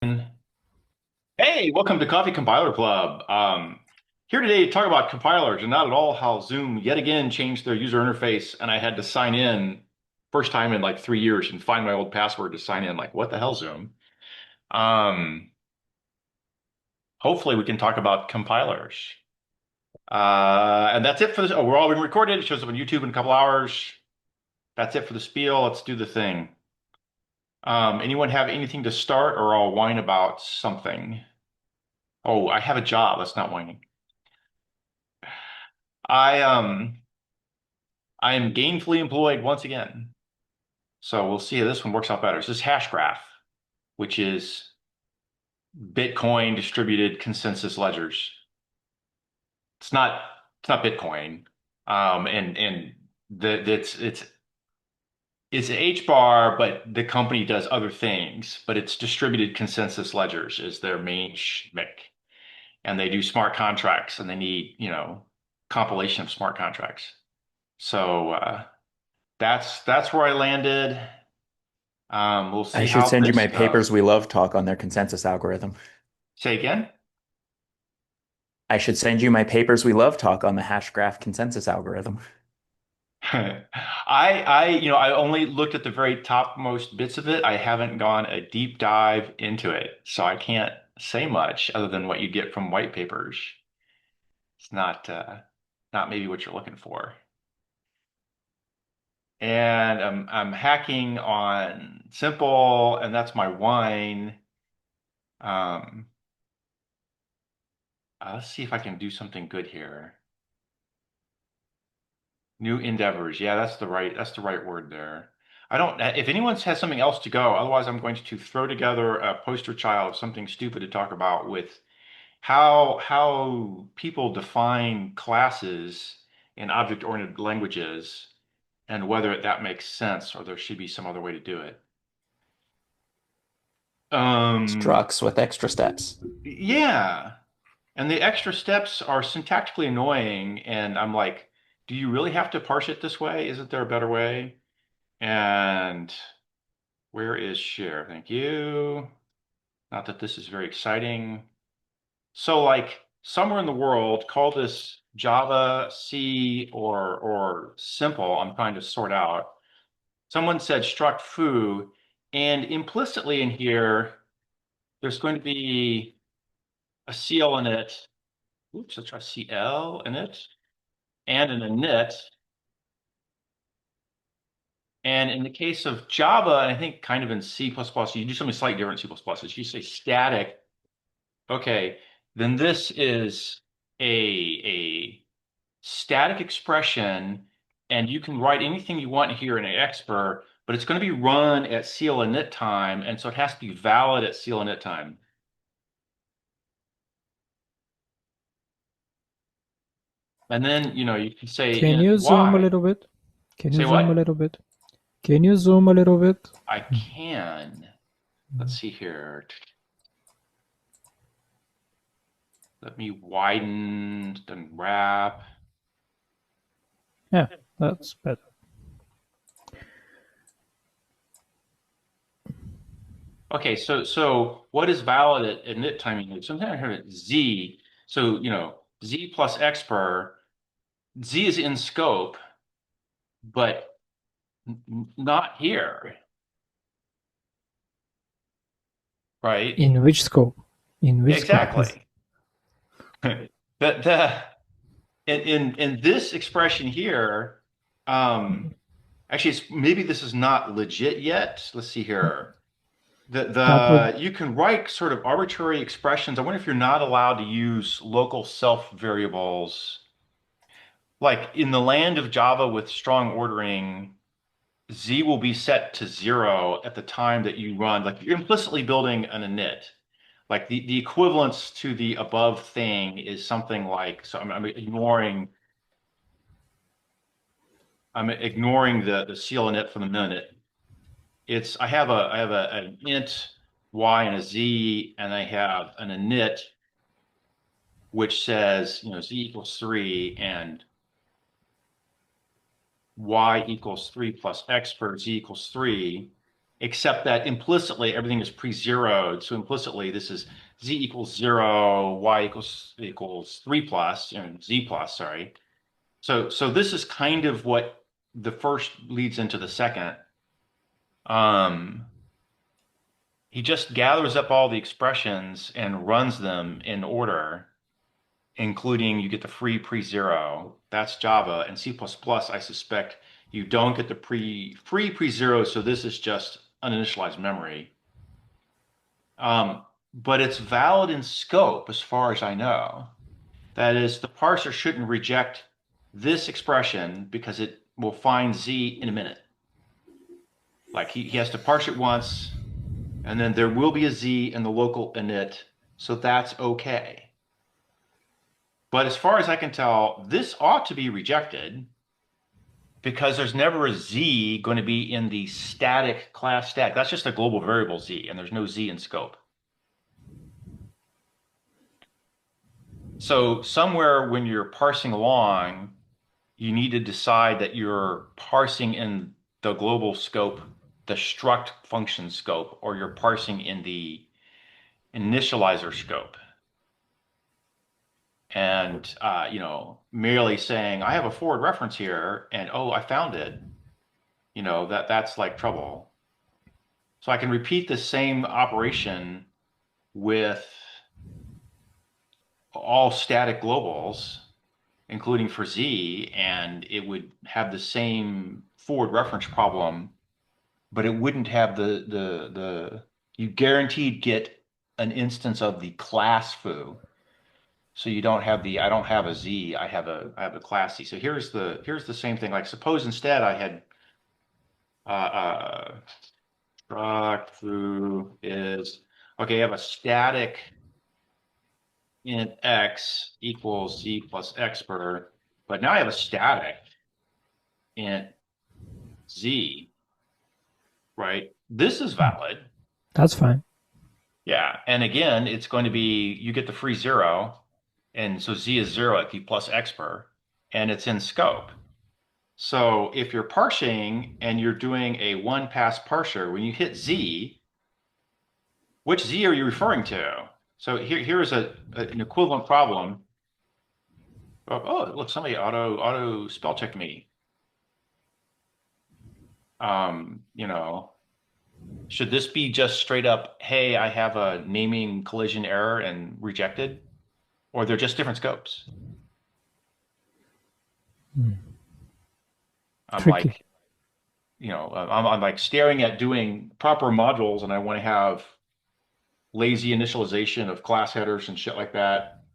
Hey, welcome to Coffee Compiler Club. Here today to talk about compilers and not at all how Zoom yet again changed their user interface, and I had to sign in first time in like 3 years and find my old password to sign in. Like, what the hell, Zoom? Um, Hopefully we can talk about compilers. And that's it for this. Oh, we're all being recorded. It shows up on YouTube in a couple hours. That's it for the spiel. Let's do the thing. Anyone have anything to start, or I'll whine about something? Oh, I have a job. That's not whining. I I am gainfully employed once again. So we'll see how this one works out better. It's this hash graph, which is Bitcoin distributed consensus ledgers. It's not it's not Bitcoin. And it's H bar, but the company does other things, but it's distributed consensus ledgers is their main shtick. And they do smart contracts and they need, compilation of smart contracts. So that's where I landed. We'll I see should how send you this my papers we goes. love talk on their consensus algorithm. Say again? I should send you my papers we love talk on the hash graph consensus algorithm. I only looked at the very topmost bits of it. I haven't gone a deep dive into it, so I can't say much other than what you get from white papers. It's not maybe what you're looking for. And I'm hacking on simple, and that's my wine. Um, let's see if I can do something good here. New endeavors. Yeah, that's the right word there. I don't, if anyone has something else to go, otherwise I'm going to throw together a poster child, something stupid to talk about with how people define classes in object-oriented languages and whether that makes sense or there should be some other way to do it. Um, Structs with extra steps. yeah. And the extra steps are syntactically annoying, and I'm like, do you really have to parse it this way? Isn't there a better way? And where is share? Thank you. Not that this is very exciting. So like somewhere in the world, call this Java, C, or simple. I'm trying to sort out. Someone said struct foo, and implicitly in here, there's going to be a CL in it. Oops, let's try CL in it, and an init. And in the case of Java, and I think kind of in C++, you do something slightly different in C++. Is you say static. Okay, then this is a static expression, and you can write anything you want here in an expr, but it's going to be run at CL init time, and so it has to be valid at CL init time. And then, you can say Can int you zoom a y. little bit? Can you Say zoom a what? little bit? Can you zoom a little bit? I can. Let's see here. Let me widen and wrap. Yeah, that's better. Okay, so what is valid at init timing? Sometimes I heard it z. So, z plus x per. Z is in scope, but not here, right? In which scope? In which scope is Exactly. The in this expression here, um, actually, maybe this is not legit yet. Let's see here. The that would the you can write sort of arbitrary expressions. I wonder if you're not allowed to use local self variables. Like in the land of Java with strong ordering, Z will be set to 0 at the time that you run. Like you're implicitly building an init. Like the equivalence to the above thing is something like, so I'm ignoring the CL init for the minute. I have an int y and a z, and I have an init which says, z equals 3 and y equals 3 plus x per z equals 3. except that implicitly everything is pre-zeroed. So implicitly this is z equals 0, y equals 3 plus, z plus, sorry. So this is kind of what the first leads into the second. He just gathers up all the expressions and runs them in order, including you get the free pre-zero. That's Java. And C++, I suspect you don't get the free pre-zero, so this is just uninitialized memory. But it's valid in scope as far as I know. That is, the parser shouldn't reject this expression because it will find Z in a minute. Like he has to parse it once, and then there will be a Z in the local init, so that's okay. But as far as I can tell, this ought to be rejected because there's never a Z going to be in the static class stack. That's just a global variable Z, and there's no Z in scope. So somewhere when you're parsing along, you need to decide that you're parsing in the global scope, the struct function scope, or you're parsing in the initializer scope. And merely saying, I have a forward reference here, and oh, I found it, that's like trouble. So I can repeat the same operation with all static globals, including for Z, and it would have the same forward reference problem, but it wouldn't have the you guaranteed get an instance of the class foo. So you don't have I don't have a Z, I have a class Z. So here's the same thing. Like suppose instead I had uh struct foo is okay, I have a static int x equals Z plus expert, but now I have a static int Z, right? This is valid. That's fine. Yeah. And again, it's going to be, you get the free zero. And so Z is 0 at the plus expr, and it's in scope. So if you're parsing and you're doing a one pass parser, when you hit Z, which Z are you referring to? So here's an equivalent problem. Oh, look, somebody auto spell checked me. Um, you know, should this be just straight up, hey, I have a naming collision error and rejected? Or they're just different scopes? I'm Tricky. like, I'm like staring at doing proper modules and I want to have lazy initialization of class headers and shit like that.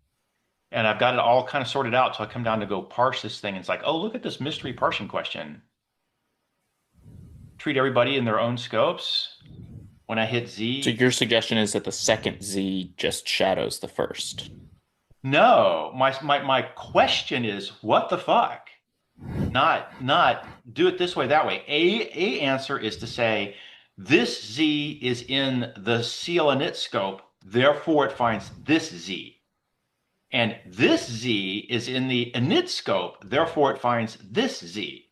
And I've got it all kind of sorted out. So I come down to go parse this thing. And it's like, oh, look at this mystery parsing question. Treat everybody in their own scopes. When I hit So Z, your suggestion is that the second Z just shadows the first. no, my question is, what the fuck? Not do it this way, that way. A answer is to say this Z is in the clinit scope, therefore it finds this Z. And this Z is in the init scope, therefore it finds this Z.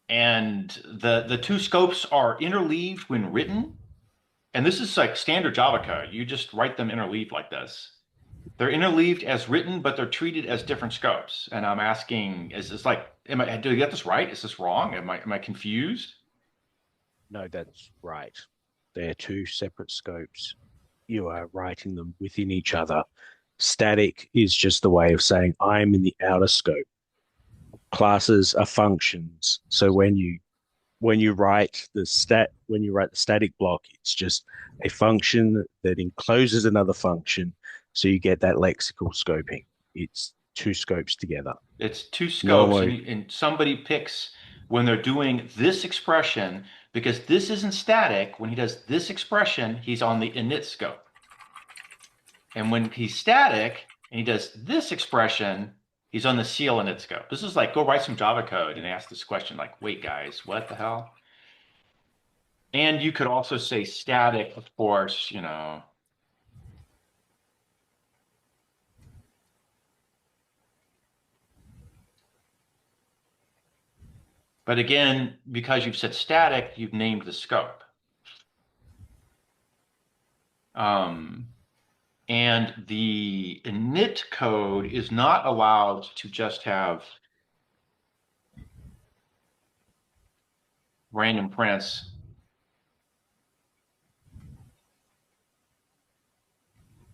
And the two scopes are interleaved when written. And this is like standard Java code. You just write them interleaved like this. They're interleaved as written, but they're treated as different scopes. And I'm asking, is this like, do I get this right? Is this wrong? Am I confused? No, that's right. They're two separate scopes. You are writing them within each other. Static is just the way of saying I'm in the outer scope. Classes are functions. So when you write the static block, it's just a function that encloses another function. So you get that lexical scoping. It's two scopes together. It's two scopes, Normally, and somebody picks when they're doing this expression, because this isn't static. When he does this expression, he's on the init scope. And when he's static and he does this expression, he's on the clinit scope. This is like, go write some Java code and ask this question, like, wait, guys, what the hell? And you could also say static, of course, But again, because you've said static, you've named the scope. And the init code is not allowed to just have random prints.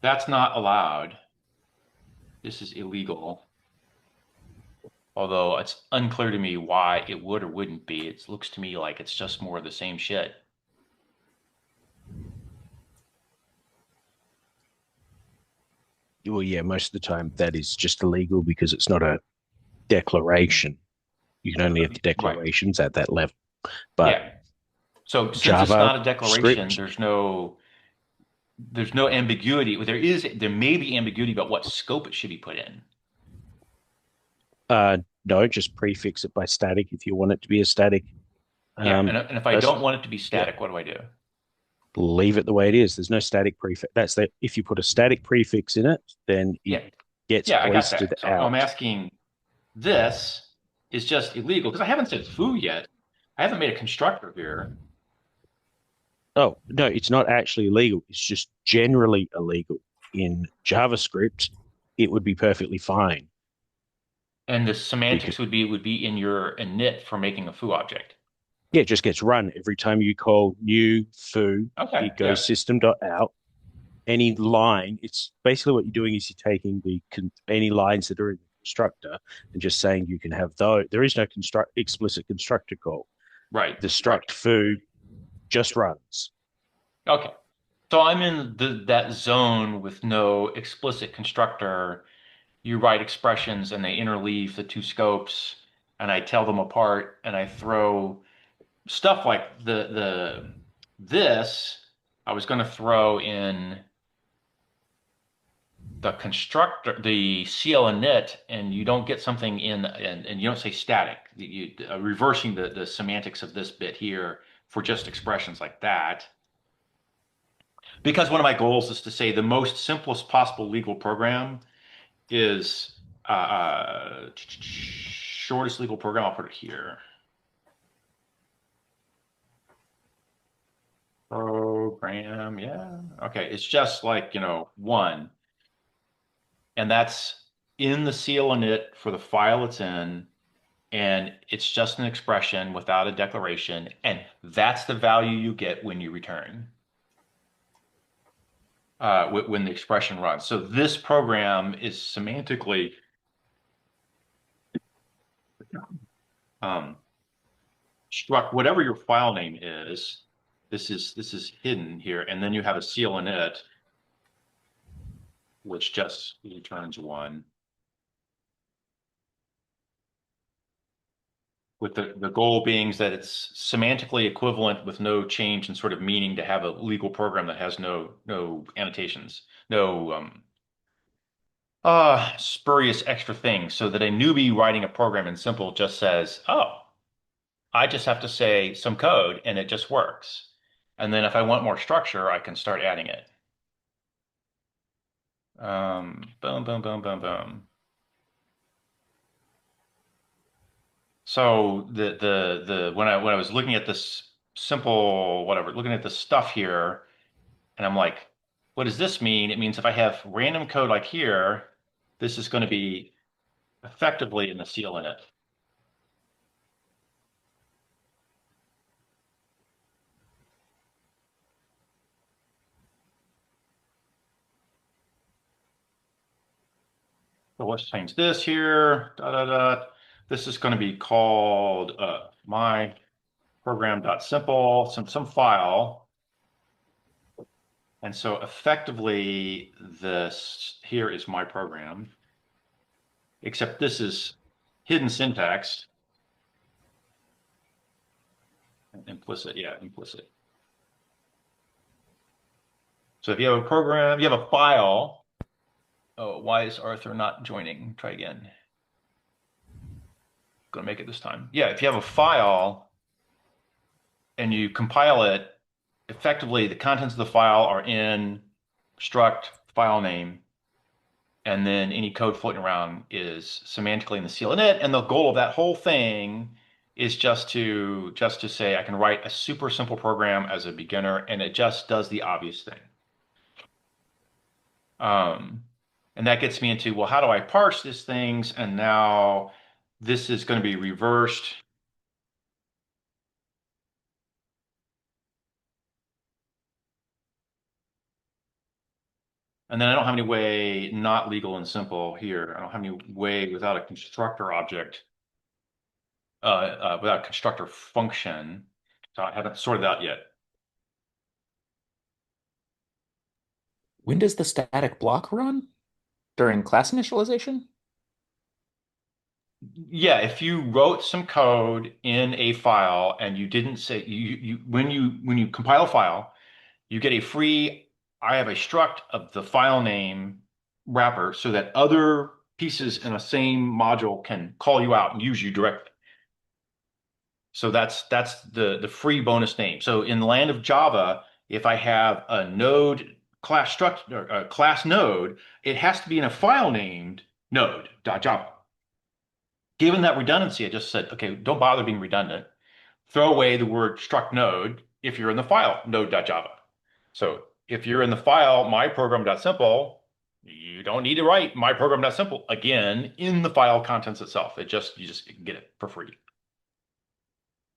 That's not allowed. This is illegal. Although it's unclear to me why it would or wouldn't be. It looks to me like it's just more of the same shit. Well, yeah, most of the time that is just illegal because it's not a declaration. You can only have the Right. declarations at that level. But Yeah. So since it's Java not a declaration, script, there's no ambiguity. There may be ambiguity about what scope it should be put in. no, just prefix it by static if you want it to be a static. Yeah, and if I That's don't want it to be yeah, static, what do I do? leave it the way it is. There's no static prefix. That's that. If you put a static prefix in it, then Yeah, it gets yeah, I got hoisted that. So I'm out. asking, this is just illegal because I haven't said foo yet. I haven't made a constructor here. Oh, no, it's not actually illegal. It's just generally illegal. In JavaScript, it would be perfectly fine And the because semantics would be in your init for making a foo object. yeah, it just gets run every time you call new foo. Okay, It yeah, goes system.out. Any line, it's basically what you're doing is you're taking any lines that are in the constructor and just saying you can have those. There is no explicit constructor call. right, The right. struct foo just runs. Okay. So I'm in that zone with no explicit constructor. You write expressions and they interleave the two scopes, and I tell them apart, and I throw stuff like this. I was going to throw in the constructor, the CL init, and you don't get something in, and you don't say static. Reversing the semantics of this bit here for just expressions like that. Because one of my goals is to say the most simplest possible legal program is shortest legal program. I'll put it here. Program, yeah. Okay, it's just like, one. And that's in the CL init for the file it's in. And it's just an expression without a declaration. And that's the value you get when you return, when the expression runs. So this program is semantically um, struct whatever your file name is. This is hidden here, and then you have a CL init, which just returns one. With the goal being that it's semantically equivalent with no change in sort of meaning to have a legal program that has no annotations, no spurious extra things, so that a newbie writing a program in simple just says, oh, I just have to say some code and it just works. And then if I want more structure, I can start adding it. Boom, boom, boom, boom, boom. So when I was looking at this simple whatever, looking at this stuff here, and I'm like, what does this mean? It means if I have random code like here, this is going to be effectively in the CL init. So let's change this here. Da, da, da. This is going to be called my program.simple, some file. And so effectively, this here is my program, except this is hidden syntax. Implicit, yeah, implicit. So if you have a program, you have a file. Oh, why is Arthur not joining? Try again. Gonna make it this time. Yeah, if you have a file and you compile it, effectively the contents of the file are in struct file name, and then any code floating around is semantically in the CL init. And the goal of that whole thing is just to say I can write a super simple program as a beginner, and it just does the obvious thing. Um, and that gets me into, well, how do I parse these things? And now this is going to be reversed. And then I don't have any way not legal and simple here. I don't have any way without a constructor object, without a constructor function. So I haven't sorted that yet. When does the static block run? During class initialization? Yeah, if you wrote some code in a file and you didn't say when you compile a file, you get a free I have a struct of the file name wrapper so that other pieces in a same module can call you out and use you directly. So that's the free bonus name. So in the land of Java, if I have a node class struct or a class node, it has to be in a file named node.java. Given that redundancy, I just said, okay, don't bother being redundant. Throw away the word struct node if you're in the file node.java. So if you're in the file myprogram.simple, you don't need to write myprogram.simple again in the file contents itself. You just get it for free.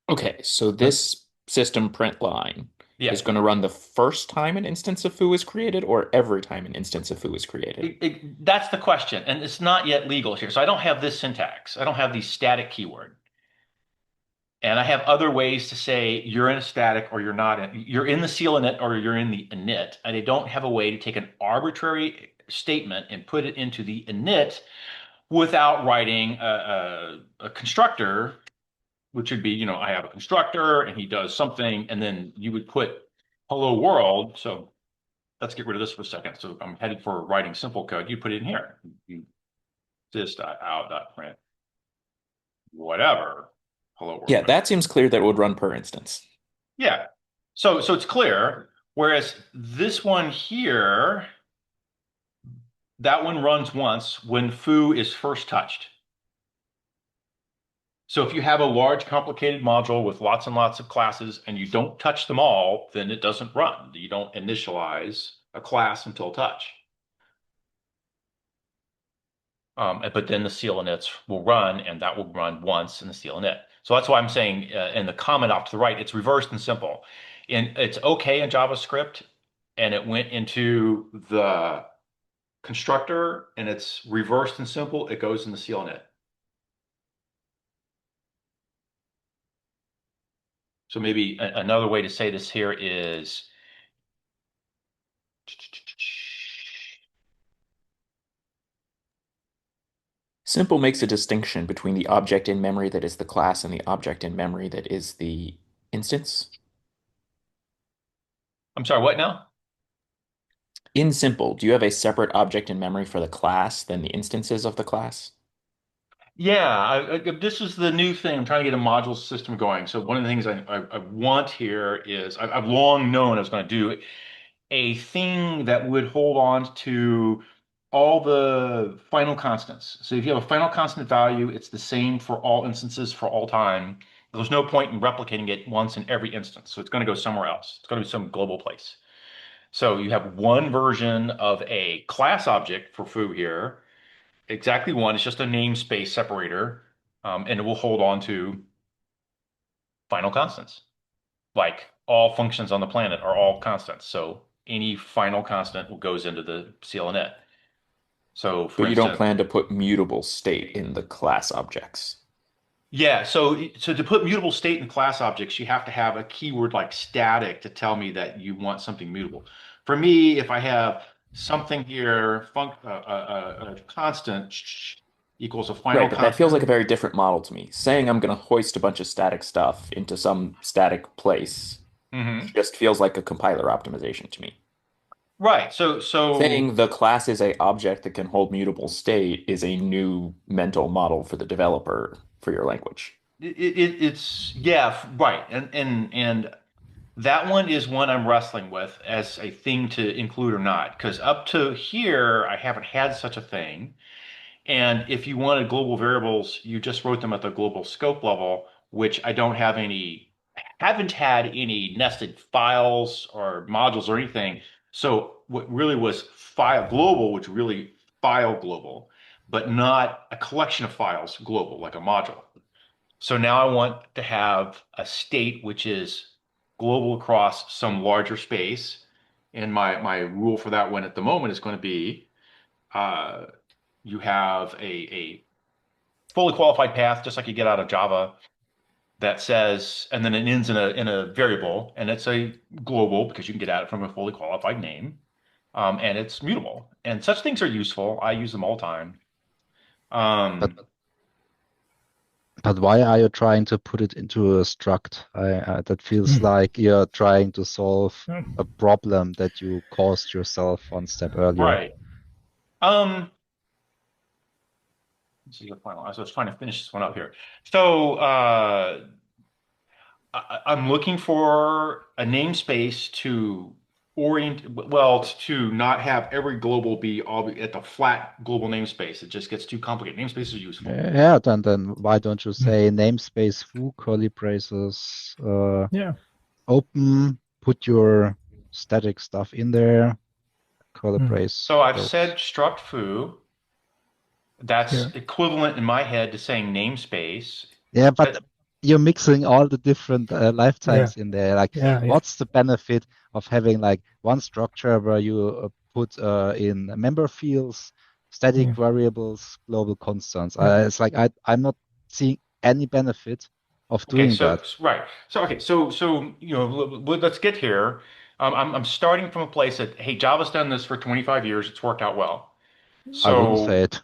Okay, so this system print line Yeah. is going to run the first time an instance of foo is created or every time an instance of foo is created? That's the question. And it's not yet legal here. So I don't have this syntax. I don't have the static keyword. And I have other ways to say you're in a static or you're not you're in the clinit or you're in the init. And I don't have a way to take an arbitrary statement and put it into the init without writing a constructor, which would be, I have a constructor and he does something, and then you would put hello world. So let's get rid of this for a second. So I'm headed for writing simple code. You put it in here. You this.out.print whatever. Hello world. Yeah, that seems clear that it would run per instance. Yeah. So it's clear. Whereas this one here, that one runs once when foo is first touched. So if you have a large, complicated module with lots and lots of classes and you don't touch them all, then it doesn't run. You don't initialize a class until touch. But then the clinits will run, and that will run once in the clinit. So that's why I'm saying in the comment off to the right, it's reversed and simple. And it's okay in JavaScript, and it went into the constructor, and it's reversed and simple. It goes in the clinit. So maybe another way to say this here is Simple makes a distinction between the object in memory that is the class and the object in memory that is the instance. I'm sorry, what now? In simple, do you have a separate object in memory for the class than the instances of the class? Yeah, this is the new thing. I'm trying to get a module system going. So one of the things I want here is I've long known I was going to do a thing that would hold on to all the final constants. So if you have a final constant value, it's the same for all instances for all time. There's no point in replicating it once in every instance. So it's going to go somewhere else. It's going to be some global place. So you have one version of a class object for foo here, exactly one. It's just a namespace separator, and it will hold on to final constants. Like all functions on the planet are all constants. So any final constant goes into the clinit. So for But you don't instance, plan to put mutable state in the class objects. yeah, so to put mutable state in class objects, you have to have a keyword like static to tell me that you want something mutable. For me, if I have something here, a constant equals a final Right, but that feels constant. like a very different model to me. Saying I'm going to hoist a bunch of static stuff into some static place Mhm. just feels like a compiler optimization to me. Right. So Saying the class is a object that can hold mutable state is a new mental model for the developer for your language. it's yeah, right. And that one is one I'm wrestling with as a thing to include or not. Because up to here, I haven't had such a thing. And if you wanted global variables, you just wrote them at the global scope level. which I don't have any, haven't had any nested files or modules or anything. So what really was file global, which really file global, but not a collection of files global, like a module. So now I want to have a state which is global across some larger space. And my rule for that one at the moment is going to be uh, you have a fully qualified path, just like you get out of Java, that says, and then it ends in a variable, and it's a global because you can get at it from a fully qualified name, and it's mutable. And such things are useful. I use them all the time. But Um, but why are you trying to put it into a struct? That feels Hmm. like you're trying to solve Yeah. a problem that you caused yourself one step earlier. right. Um, this is the final. I was trying to finish this one up here. So I'm looking for a namespace to orient, well, to not have every global be all at the flat global namespace. It just gets too complicated. Namespaces are useful. Yeah, then why don't you Hmm. say namespace foo curly braces Yeah. open, put your static stuff in there, curly Hmm. brace So I've said close. struct foo. That's Here. equivalent in my head to saying namespace. Yeah, but That you're mixing all the different Yeah. lifetimes in there. Like, Yeah. Yeah. what's the benefit of having like one structure where you put in member fields, static Yeah. variables, global constants? Yeah. It's like I'm not seeing any benefit of okay? doing that. Right. So okay. So let's get here. I'm starting from a place that hey, Java's done this for 25 years. It's worked out well. I wouldn't So say it.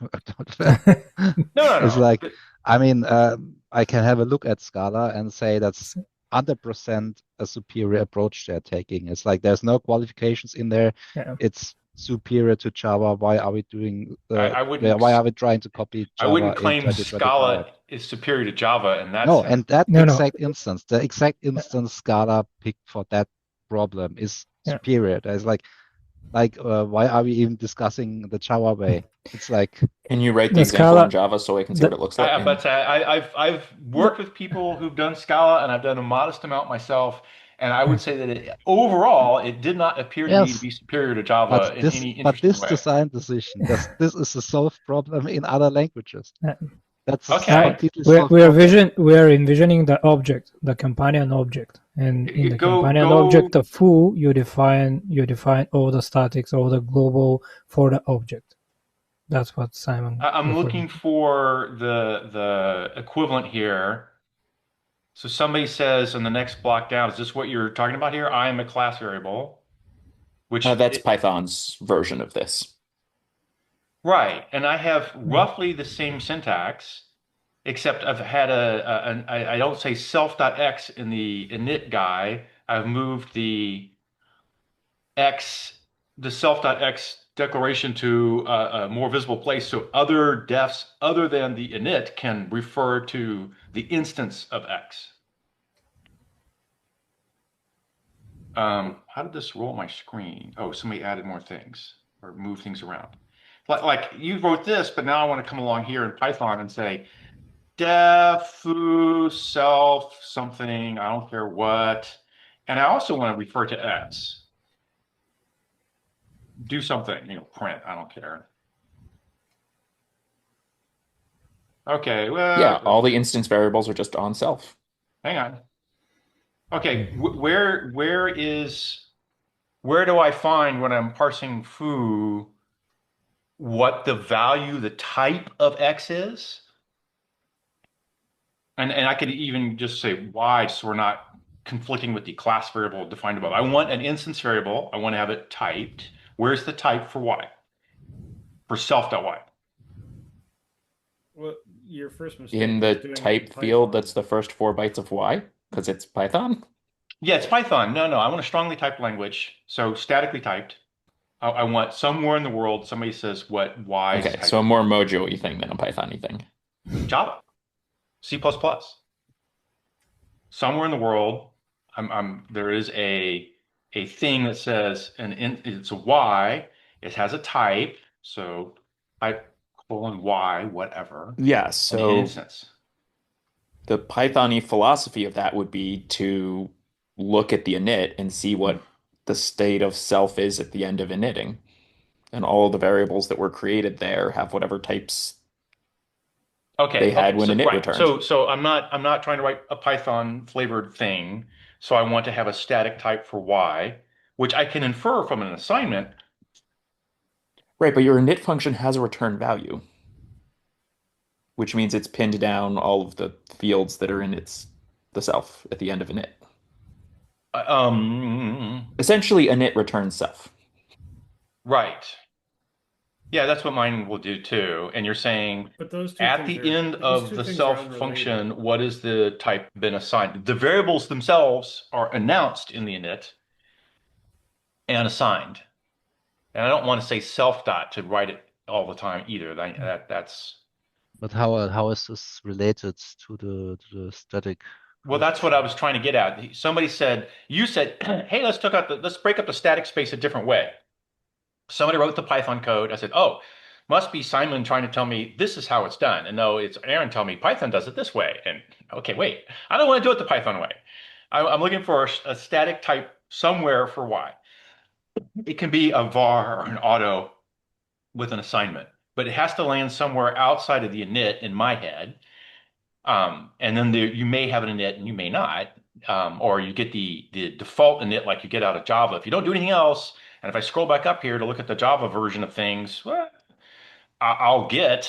no, no, It's no. like, I mean, I can have a look at Scala and say that's 100% a superior approach they're taking. It's like there's no qualifications in there. Yeah. It's superior to Java. Why are we doing I yeah, wouldn't why are we trying to copy I Java wouldn't in claim 2025? Scala is superior to Java in that No, sense. and that No. No. exact instance, the exact Yeah. instance Scala picked for that problem is Yeah. superior. There's like why are we even discussing the Java way? It's like Can you write the The example in Scala. Java so I can see what The it looks like? But I've the worked with people who've done Scala, and I've done a modest amount myself, and I would say that overall, it did not appear to me to yes, be superior to Java in any but interesting this way. design decision, this is a solved problem in other languages. uh, That's Okay, completely solved problem. we are envisioning the object, the companion object, and in the companion go. object of foo, you define all the statics, all the global for the object. That's what Simon I'm referring looking to. for the equivalent here. So somebody says in the next block down, is this what you're talking about here? I am a class variable, which That's Python's version of this. right, and I have Mm. roughly the same syntax, except I've had I don't say self.x in the init guy. I've moved x, the self.x declaration to a more visible place, so other defs other than the init can refer to the instance of x. How did this roll my screen? Oh, somebody added more things or moved things around. Like you wrote this, but now I want to come along here in Python and say def foo self something, I don't care what. And I also want to refer to s. Do something, print, I don't care. Okay, Yeah, well, all the instance variables are just on self. hang on. Okay, Mm. where do I find when I'm parsing foo what the value, the type of x is? And I could even just say why, so we're not conflicting with the class variable defined above. I want an instance variable. I want to have it typed. Where's the type for y? For self.y. Well, your first In mistake was the doing it in type field, that's Python. the first 4 bytes of y, because it's Python. Yeah, it's Python. No, I want a strongly typed language. So statically typed. I want somewhere in the world somebody says what y's Okay, type so a is. more Mojo-y thing than a Python-y thing. Java, C++. Somewhere in the world, there is a thing that says it's a y. It has a type, so type colon y, whatever, Yeah, and an so instance. The Python-y philosophy of that would be to look at the init and see what the state of self is at the end of initting. And all the variables that were created there have whatever types they Okay, had okay. when So init right. returned. So I'm not trying to write a Python flavored thing. So I want to have a static type for y, which I can infer from an assignment. Right, but your init function has a return value, which means it's pinned down all of the fields that are in the self at the end of init. Um, Essentially, init returns self. right. Yeah, that's what mine will do too. And you're saying But at the end these of two the things are self unrelated. function, what is the type been assigned? The variables themselves are announced in the init and assigned. And I don't want to say self dot to write it all the time either. That's But how is this related to the static well, that's what I function? was trying to get at. Somebody said, you said, hey, let's break up the static space a different way. Somebody wrote the Python code. I said, oh, must be Simon trying to tell me this is how it's done. And no, it's Aaron telling me Python does it this way. And okay, wait, I don't want to do it the Python way. I'm looking for a static type somewhere for Y. It can be a var or an auto with an assignment, but it has to land somewhere outside of the init in my head. And then you may have an init and you may not, or you get the default init like you get out of Java. If you don't do anything else, and if I scroll back up here to look at the Java version of things, well, I'll get,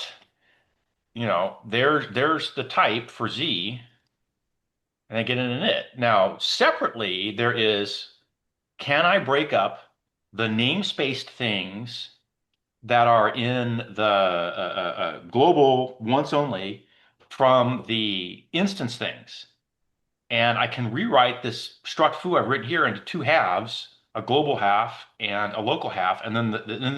there's the type for Z, and I get an init. Now, separately, there is, can I break up the namespaced things that are in the global once only from the instance things? And I can rewrite this struct foo I've written here into two halves, a global half and a local half, and then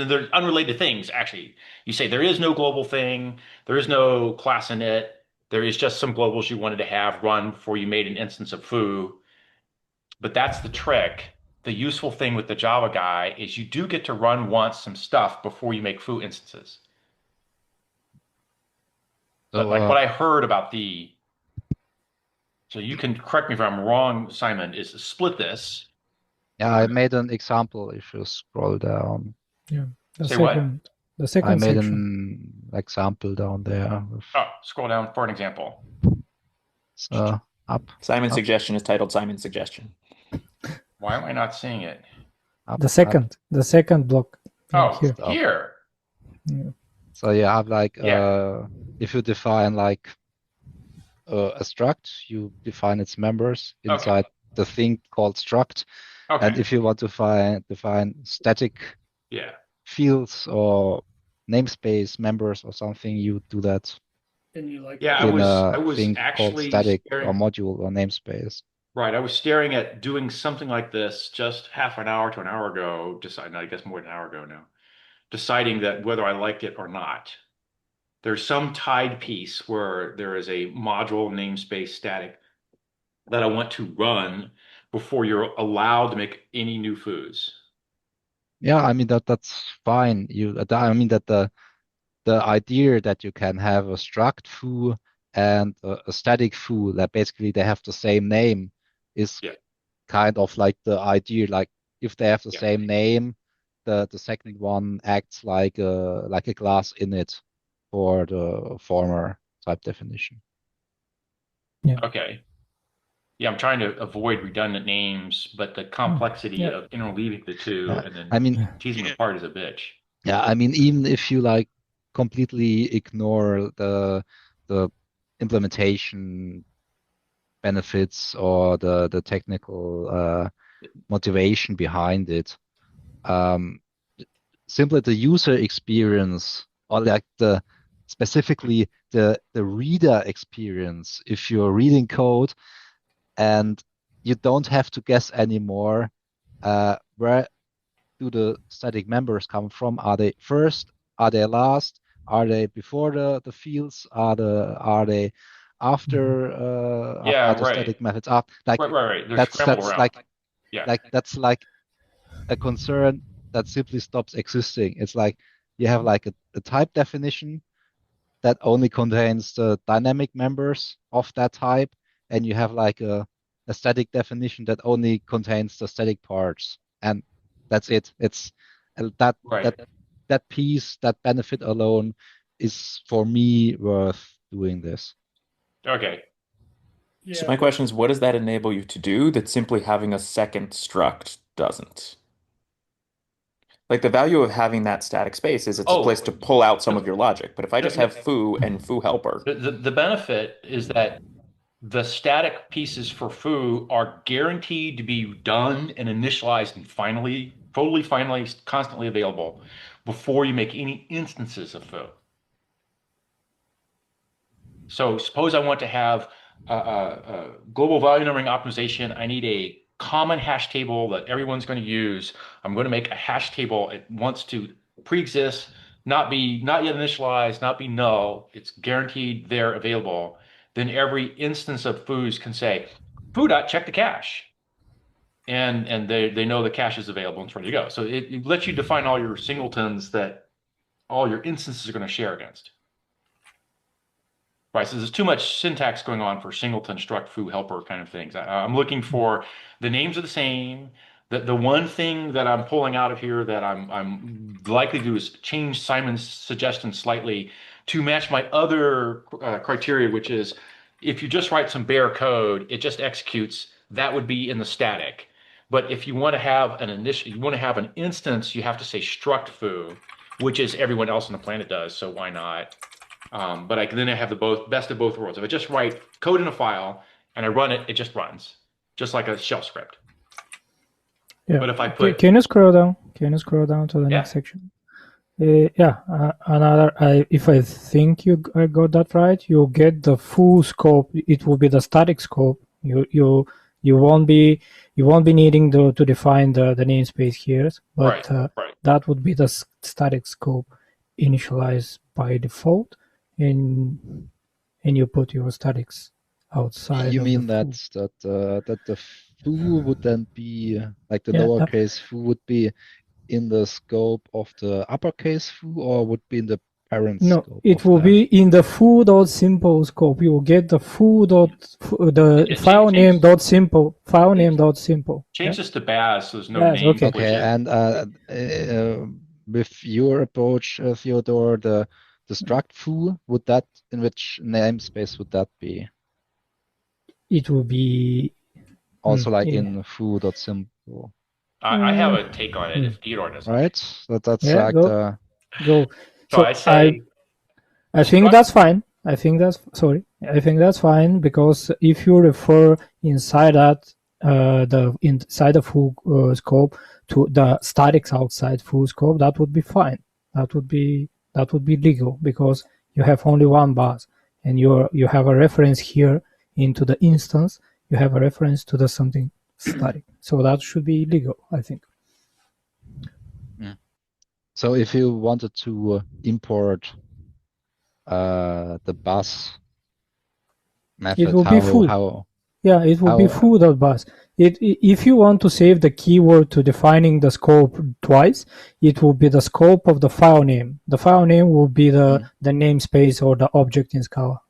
there's unrelated things. Actually, you say there is no global thing, there is no class init, there is just some globals you wanted to have run before you made an instance of foo. But that's the trick. The useful thing with the Java guy is you do get to run once some stuff before you make foo instances. But So like what I heard about so you can correct me if I'm wrong, Simon, is split this. yeah, I made an example if you scroll down. Yeah. The Say what? second, the I second made section. an example down there with Oh, scroll down for an example. up, Simon's up, suggestion is titled Simon's suggestion. Why am I not seeing it? up, The up, second block. Oh, Here. Stop. here. Yeah. So you have like Yeah. if you define like a struct, you define its members Okay. inside the thing called struct. And Okay. if you want to define static Yeah. fields or namespace members or something, you do that And you like Yeah, in I a was thing called actually static or staring. module or namespace. Right, I was staring at doing something like this just half an hour to an hour ago, deciding, I guess more than an hour ago now, deciding that whether I liked it or not. There's some tied piece where there is a module namespace static that I want to run before you're allowed to make any new foos. Yeah, I mean that's fine. I mean that the idea that you can have a struct foo and a static foo that basically they have the same name is Yeah, kind of like the idea. Like if they have the yeah. same name, the second one acts like a class init for the former type definition. Okay. Yeah, I'm trying to avoid redundant names, but the complexity Yeah. of interleaving the two Yeah. and then I mean, teasing them apart is a bitch. yeah, I mean, even if you like completely ignore the implementation benefits or the technical motivation behind it, um, simply the user experience or like specifically the reader experience, if you're reading code and you don't have to guess anymore, where do the static members come from? Are they first? Are they last? Are they before the fields? Are they after Yeah, are the right. static methods? Are like Right. They're that's scrambled that's around. like Yeah. that's like a concern that simply stops existing. It's like you have like a type definition that only contains the dynamic members of that type, and you have like a static definition that only contains the static parts, and that's it. It's that Right. that piece, that benefit alone is for me worth doing this. Okay. So my question is, what does that enable you to do that simply having a second struct doesn't? Like the value of having that static space is it's a place to pull out some of your logic. But if I just have foo and foo helper, The benefit is that the static pieces for foo are guaranteed to be done and initialized and totally finalized, constantly available before you make any instances of foo. So suppose I want to have a global value numbering optimization. I need a common hash table that everyone's going to use. I'm going to make a hash table. It wants to pre-exist, not yet initialized, not be null. It's guaranteed there available. Then every instance of foos can say, foo.check the cache. And they know the cache is available and it's ready to go. So it lets you define all your singletons that all your instances are going to share against. Right, so there's too much syntax going on for singleton, struct, foo, helper kind of things. I'm looking for the names are the same. The one thing that I'm pulling out of here that I'm likely to do is change Simon's suggestion slightly to match my other criteria, which is if you just write some bare code, it just executes. That would be in the static. But if you want to have an instance, you have to say struct foo, which is everyone else on the planet does. So why not? But then I have the best of both worlds. If I just write code in a file and I run it, it just runs, just like a shell script. Yeah. But if I put, can you scroll down? Can you scroll down to the next section? If I think I got that right, you get the full scope. It will be the static scope. You won't be needing to define the namespace here, but that would be the static scope initialized by default, and you put your statics outside. You of mean the that the foo would then be like the Yeah, lowercase foo would be in the scope of the uppercase foo, or would be in the parent No, scope it of will that? be in the foo.simple scope. You will get the file name dot simple. Change this to Baz so there's no Baz, name. okay. Okay, and with your approach, Theodore, the struct foo, in which namespace would that be? It will be Also like in foo.simple. I have a take on it if Theodore doesn't. Right? That's Yeah, like go. So I say I think that's fine. I think that's fine because if you refer inside that inside the foo scope to the statics outside foo scope, that would be fine. That would be legal because you have only one bus and you have a reference here into the instance. You have a reference to the something static, so that should be legal, I think. So if you wanted to import the bus method, it will be foo. Yeah, it will be foo.bus. If you want to save the keyword to defining the scope twice, it will be the scope of the file name. The file name will be the namespace or the object in Scala.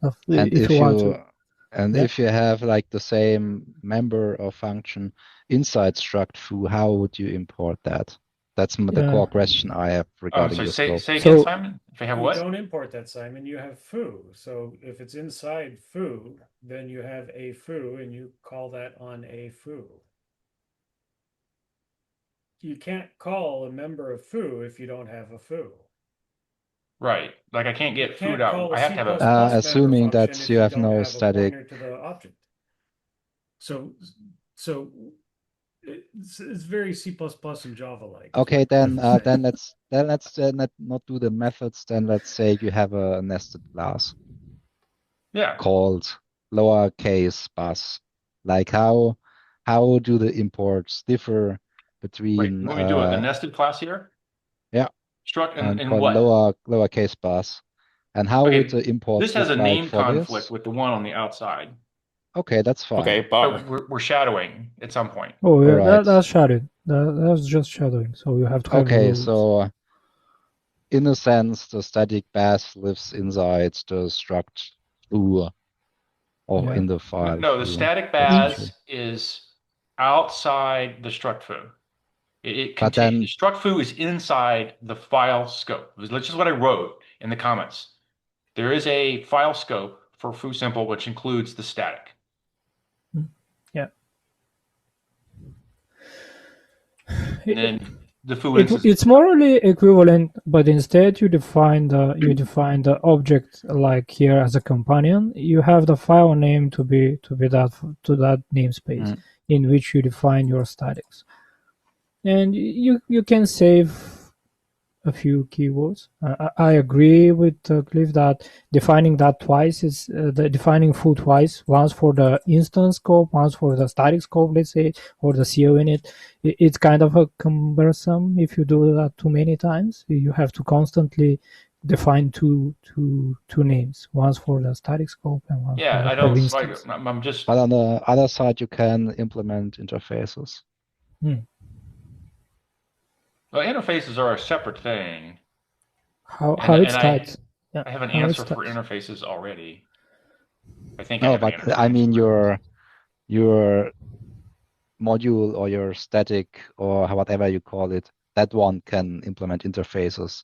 If you have like the same member or function inside struct foo, how would you import that? That's the core question I have regarding the scope. Say again, Simon. If I have what? You don't import that, Simon. You have foo. So if it's inside foo, then you have a foo, and you call that on a foo. You can't call a member of foo if you don't have a foo. Right. Like I can't get food out. I have to have a assuming that you have no static. To the object. So it's very C++ and Java like. Okay, then let's not do the methods. Then let's say you have a nested class. Yeah. Called lowercase bus. Like how do the imports differ between? Wait, you want me to do a nested class here? Yeah. Struct and what? Lowercase bus. And how would the import? This has a name conflict with the one on the outside. Okay, that's fine. Okay, bar. We're shadowing at some point. Oh, yeah, that's shadowing. That's just shadowing. So you have to. Okay, so in a sense, the static base lives inside the struct foo or Yeah. in the file No, the foo. static That's Mm. true. baz is outside the struct foo. It But contains the then, struct foo is inside the file scope. Which is what I wrote in the comments. There is a file scope for foo simple which includes the static. Yeah. And then the foo It, instance it's morally equivalent, but instead you define the object like here as a companion. You have the file name to be that namespace Mm. in which you define your statics, and you can save a few keywords. I agree with Cliff that defining that twice is the defining foo twice, once for the instance scope, once for the static scope, let's say, or the CO init. It's kind of a cumbersome if you do that too many times. You have to constantly define two names, once for the static scope and once for Yeah, the I per don't like instance. I'm just but on the other side, you can implement interfaces. Hmm. well, interfaces are a separate thing. How it And starts? Yeah, I have an how it answer for starts. interfaces already. I think I No, have an but answer I mean for your module or your static or whatever you call it, that one can implement interfaces.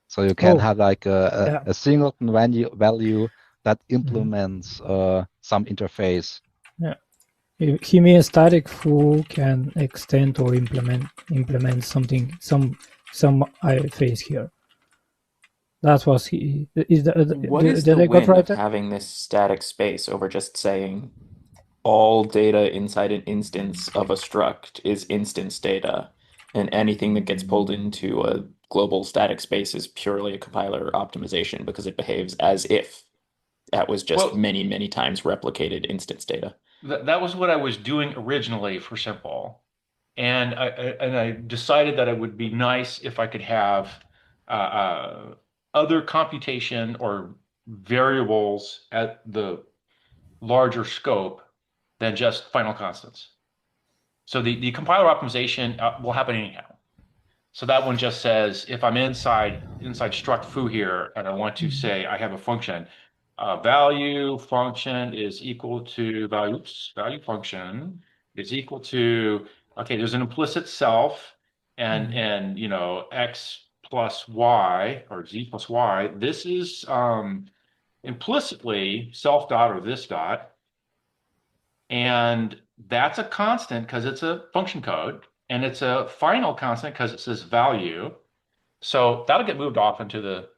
So you can Oh, have like yeah. a singleton value that Mhm. implements some interface. Yeah. He means static foo can extend or implement something some I face here. That was he. What is Did the I got win right of there? having this static space over just saying all data inside an instance of a struct is instance data, and anything that gets pulled into a global static space is purely a compiler optimization because it behaves as if that was just well, many, many times replicated instance data. that was what I was doing originally for simple. And I decided that it would be nice if I could have other computation or variables at the larger scope than just final constants. So the compiler optimization will happen anyhow. So that one just says if I'm inside struct foo here and I want to Mhm. say I have a function, value function is equal to value function is equal to okay, there's an implicit self and x plus y or z plus y. This is implicitly self dot or this dot. And that's a constant because it's a function code, and it's a final constant because it says value. So that'll get moved off into the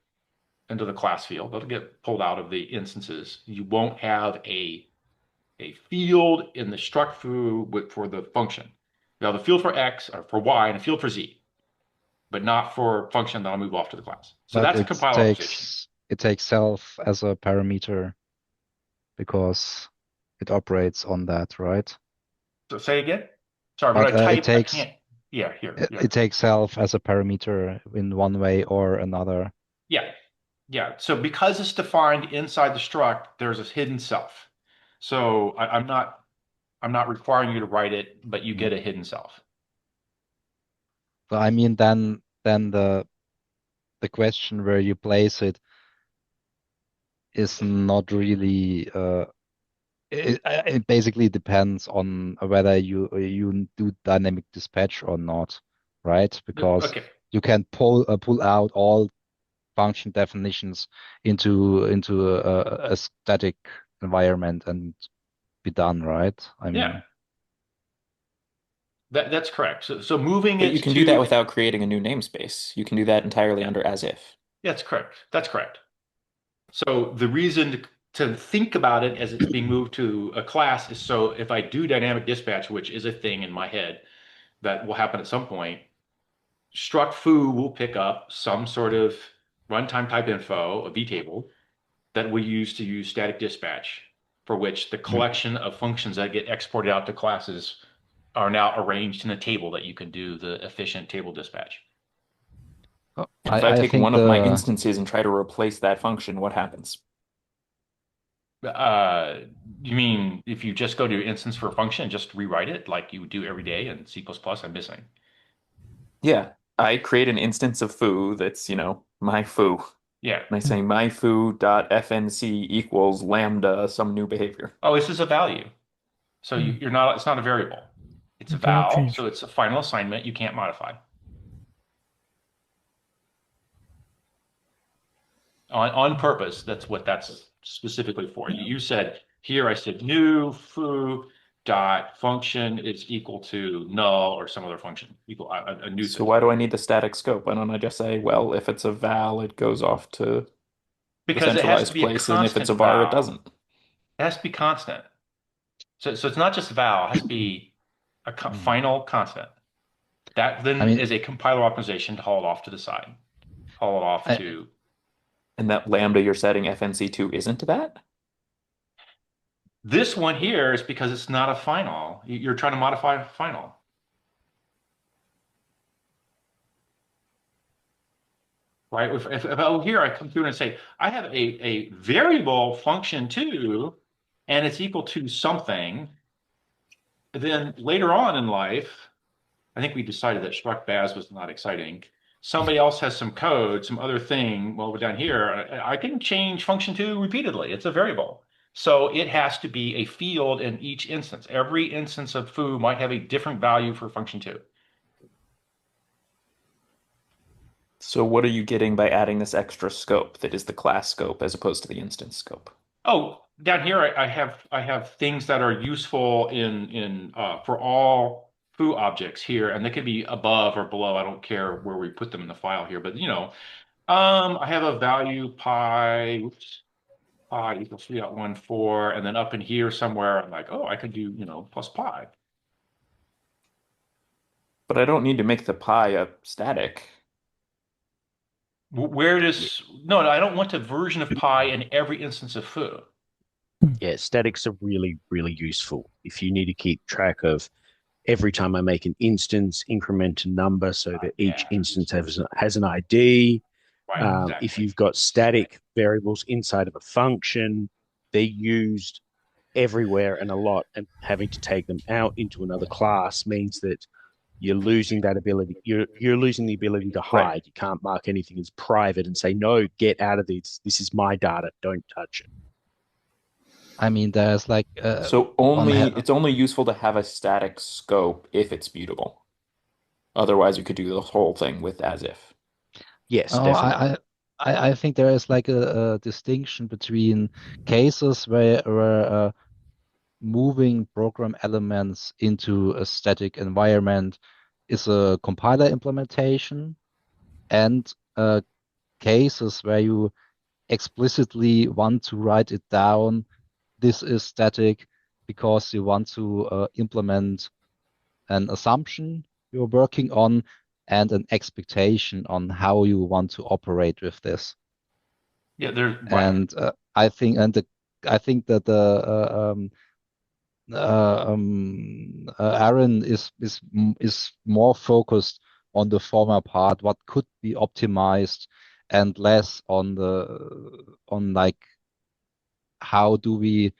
class field. That'll get pulled out of the instances. You won't have a field in the struct foo for the function. You have a field for x or for y and a field for z, but not for function that'll move off to the class. So But that's a compiler optimization. it takes self as a parameter because it operates on that, right? So say again. Sorry, when I But type, I can't. Yeah, here, yeah, it takes self as a parameter in one way or another. yeah. Yeah, so because it's defined inside the struct, there's a hidden self. So I'm not requiring you to write it, but you get Mhm. a hidden self. So I mean, then the question where you place it is not really. It basically depends on whether you do dynamic dispatch or not, right? Because Okay. you can pull out all function definitions into a static environment and be done, right? I Yeah, mean, that's correct. So moving But you it can do that to without creating a new namespace. You can do that entirely under as if. that's correct. That's correct. So the reason to think about it as it's being moved to a class is so if I do dynamic dispatch, which is a thing in my head that will happen at some point, struct foo will pick up some sort of runtime type info, a vtable, that we use to use static dispatch, for which the Mhm. collection of functions that get exported out to classes are now arranged in a table that you can do the efficient table dispatch. And if I I take think one of my instances and try to replace that function, what happens? Uh, you mean if you just go to your instance for a function and just rewrite it like you would do every day in C++, I'm missing. Yeah. I create an instance of foo that's, my foo. Yeah. And I say my foo dot fnc equals lambda some new behavior. Oh, this is a value. So Hmm. you're not, it's not a variable. It's a You cannot val, change. so it's a final assignment you can't modify. On purpose, that's what that's specifically for. Yeah. You said here, I said new foo dot function is equal to null or some other function, equal a new So thing. why do I need the static scope? Why don't I just say, well, if it's a val, it goes off to the Because it has to centralized be a place, and if it's a constant var, it val. doesn't. It has to be constant. So it's not just val, it has to be a Hmm. final constant. That I then mean, is a compiler optimization to haul it off to the side. Haul it off I, to And that lambda you're setting FNC to isn't that? this one here is because it's not a final. You're trying to modify a final. Right? If over here I come through and say, I have a variable function too, and it's equal to something, then later on in life, I think we decided that struct baz was not exciting. Somebody else has some code, some other thing. Well, down here, I can change function two repeatedly. It's a variable. So it has to be a field in each instance. Every instance of foo might have a different value for function two. So what are you getting by adding this extra scope that is the class scope as opposed to the instance scope? Oh, down here I have things that are useful in for all foo objects here, and they could be above or below. I don't care where we put them in the file here, but I have a value pi, oops, pi equals 3.14, and then up in here somewhere, I'm like, oh, I could do, plus pi. But I don't need to make the pi a static. Where Yeah, does, no, I don't want a version of pi in every instance of foo. yeah, statics are really, really useful if you need to keep track of every time I make an instance, increment a number so that each Yeah, instance has an ID. right, Hmm. If exactly. you've got static variables inside of a function, they're used everywhere and a lot, and having to take them out into another class means that you're losing that ability. You're losing the ability to Right. hide. You can't mark anything as private and say, no, get out of this. This is my data. Don't touch it. I mean, there's like So on only it's only useful to have a static scope if it's mutable. Otherwise, you could do the whole thing with as if. Yes, oh, definitely. I think there is like a distinction between cases where moving program elements into a static environment is a compiler implementation, and cases where you explicitly want to write it down. This is static because you want to implement an assumption you're working on and an expectation on how you want to operate with this. Yeah, there's, right. And I think that the Aaron is more focused on the former part, what could be optimized, and less on the on like how do we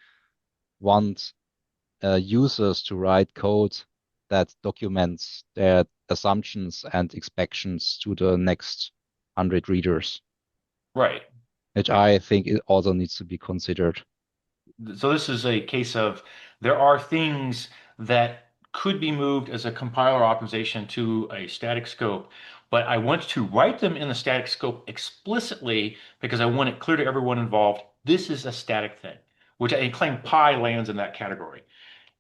want users to write code that documents their assumptions and expectations to the next 100 readers, Right. which I think it also needs to be considered. So this is a case of there are things that could be moved as a compiler optimization to a static scope, but I want to write them in the static scope explicitly because I want it clear to everyone involved. This is a static thing, which I claim pi lands in that category.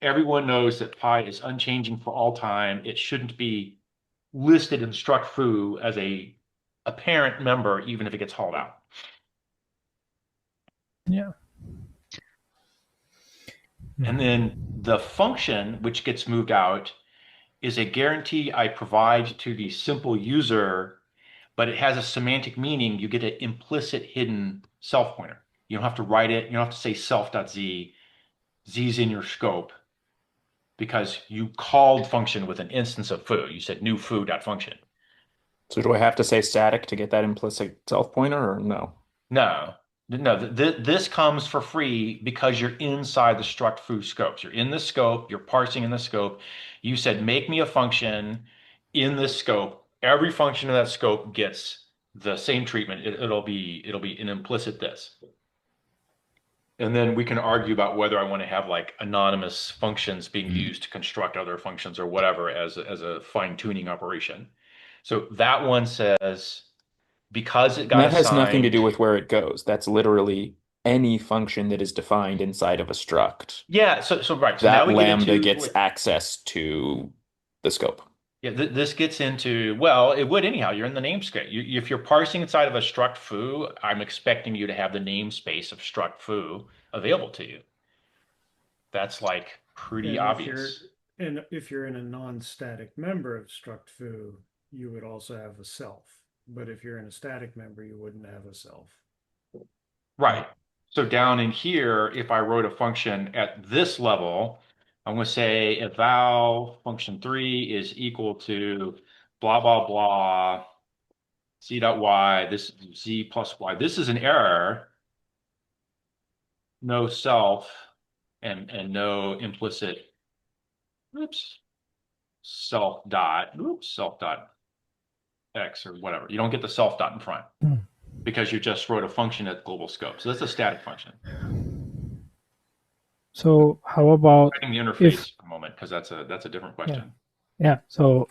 Everyone knows that pi is unchanging for all time. It shouldn't be listed in struct foo as a apparent member, even if it gets hauled out. Yeah. And then the function which gets moved out is a guarantee I provide to the simple user, but it has a semantic meaning. You get an implicit hidden self pointer. You don't have to write it. You don't have to say self.z. Z's in your scope because you called function with an instance of foo. You said new foo.function. So do I have to say static to get that implicit self pointer or no? No, no, this comes for free because you're inside the struct foo scopes. You're in the scope, you're parsing in the scope. You said, make me a function in this scope, every function in that scope gets the same treatment. It'll be an implicit this. And then we can argue about whether I want to have like anonymous functions being used to construct other functions or whatever as a fine-tuning operation. So that one says because it And got that has nothing to assigned. do with where it goes. That's literally any function that is defined inside of a struct. Yeah, so right. So now That we get lambda into gets access to the scope. yeah, this gets into, well, it would anyhow. You're in the namespace. If you're parsing inside of a struct foo, I'm expecting you to have the namespace of struct foo available to you. That's like pretty And obvious. if you're in a non-static member of struct foo, you would also have a self. But if you're in a static member, you wouldn't have a self. Right. So down in here, if I wrote a function at this level, I'm going to say eval function 3 is equal to blah, blah, blah, z dot y, this is z plus y. This is an error, no self, and no implicit, oops, self dot x or whatever. You don't get the self dot in front because you just wrote a function at global scope. So that's a static function. So how about Writing the interface for a moment because that's a different question. Yeah, so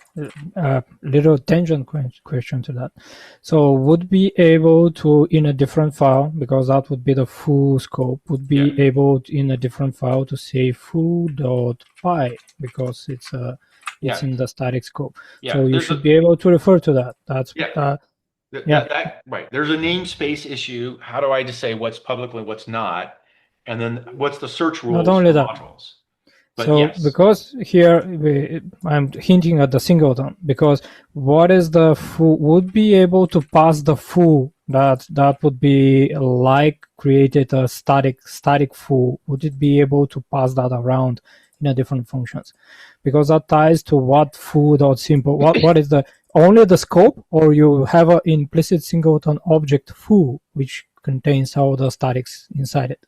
little tangent question to that. So would be able to, in a different file, because that would be the full scope, would be able to, in a different file to say foo.py because it's in the static scope. Yeah, so you should be able to refer to that. That's right. There's a namespace issue. How do I just say what's public and what's not? And then what's the search rules Not only for that. modules? But so yes. Because here I'm hinting at the singleton, because what is the foo would be able to pass the foo that would be like created a static foo. Would it be able to pass that around in a different functions? Because that ties to what foo.simple. What is the only the scope, or you have an implicit singleton object foo which contains all the statics inside it?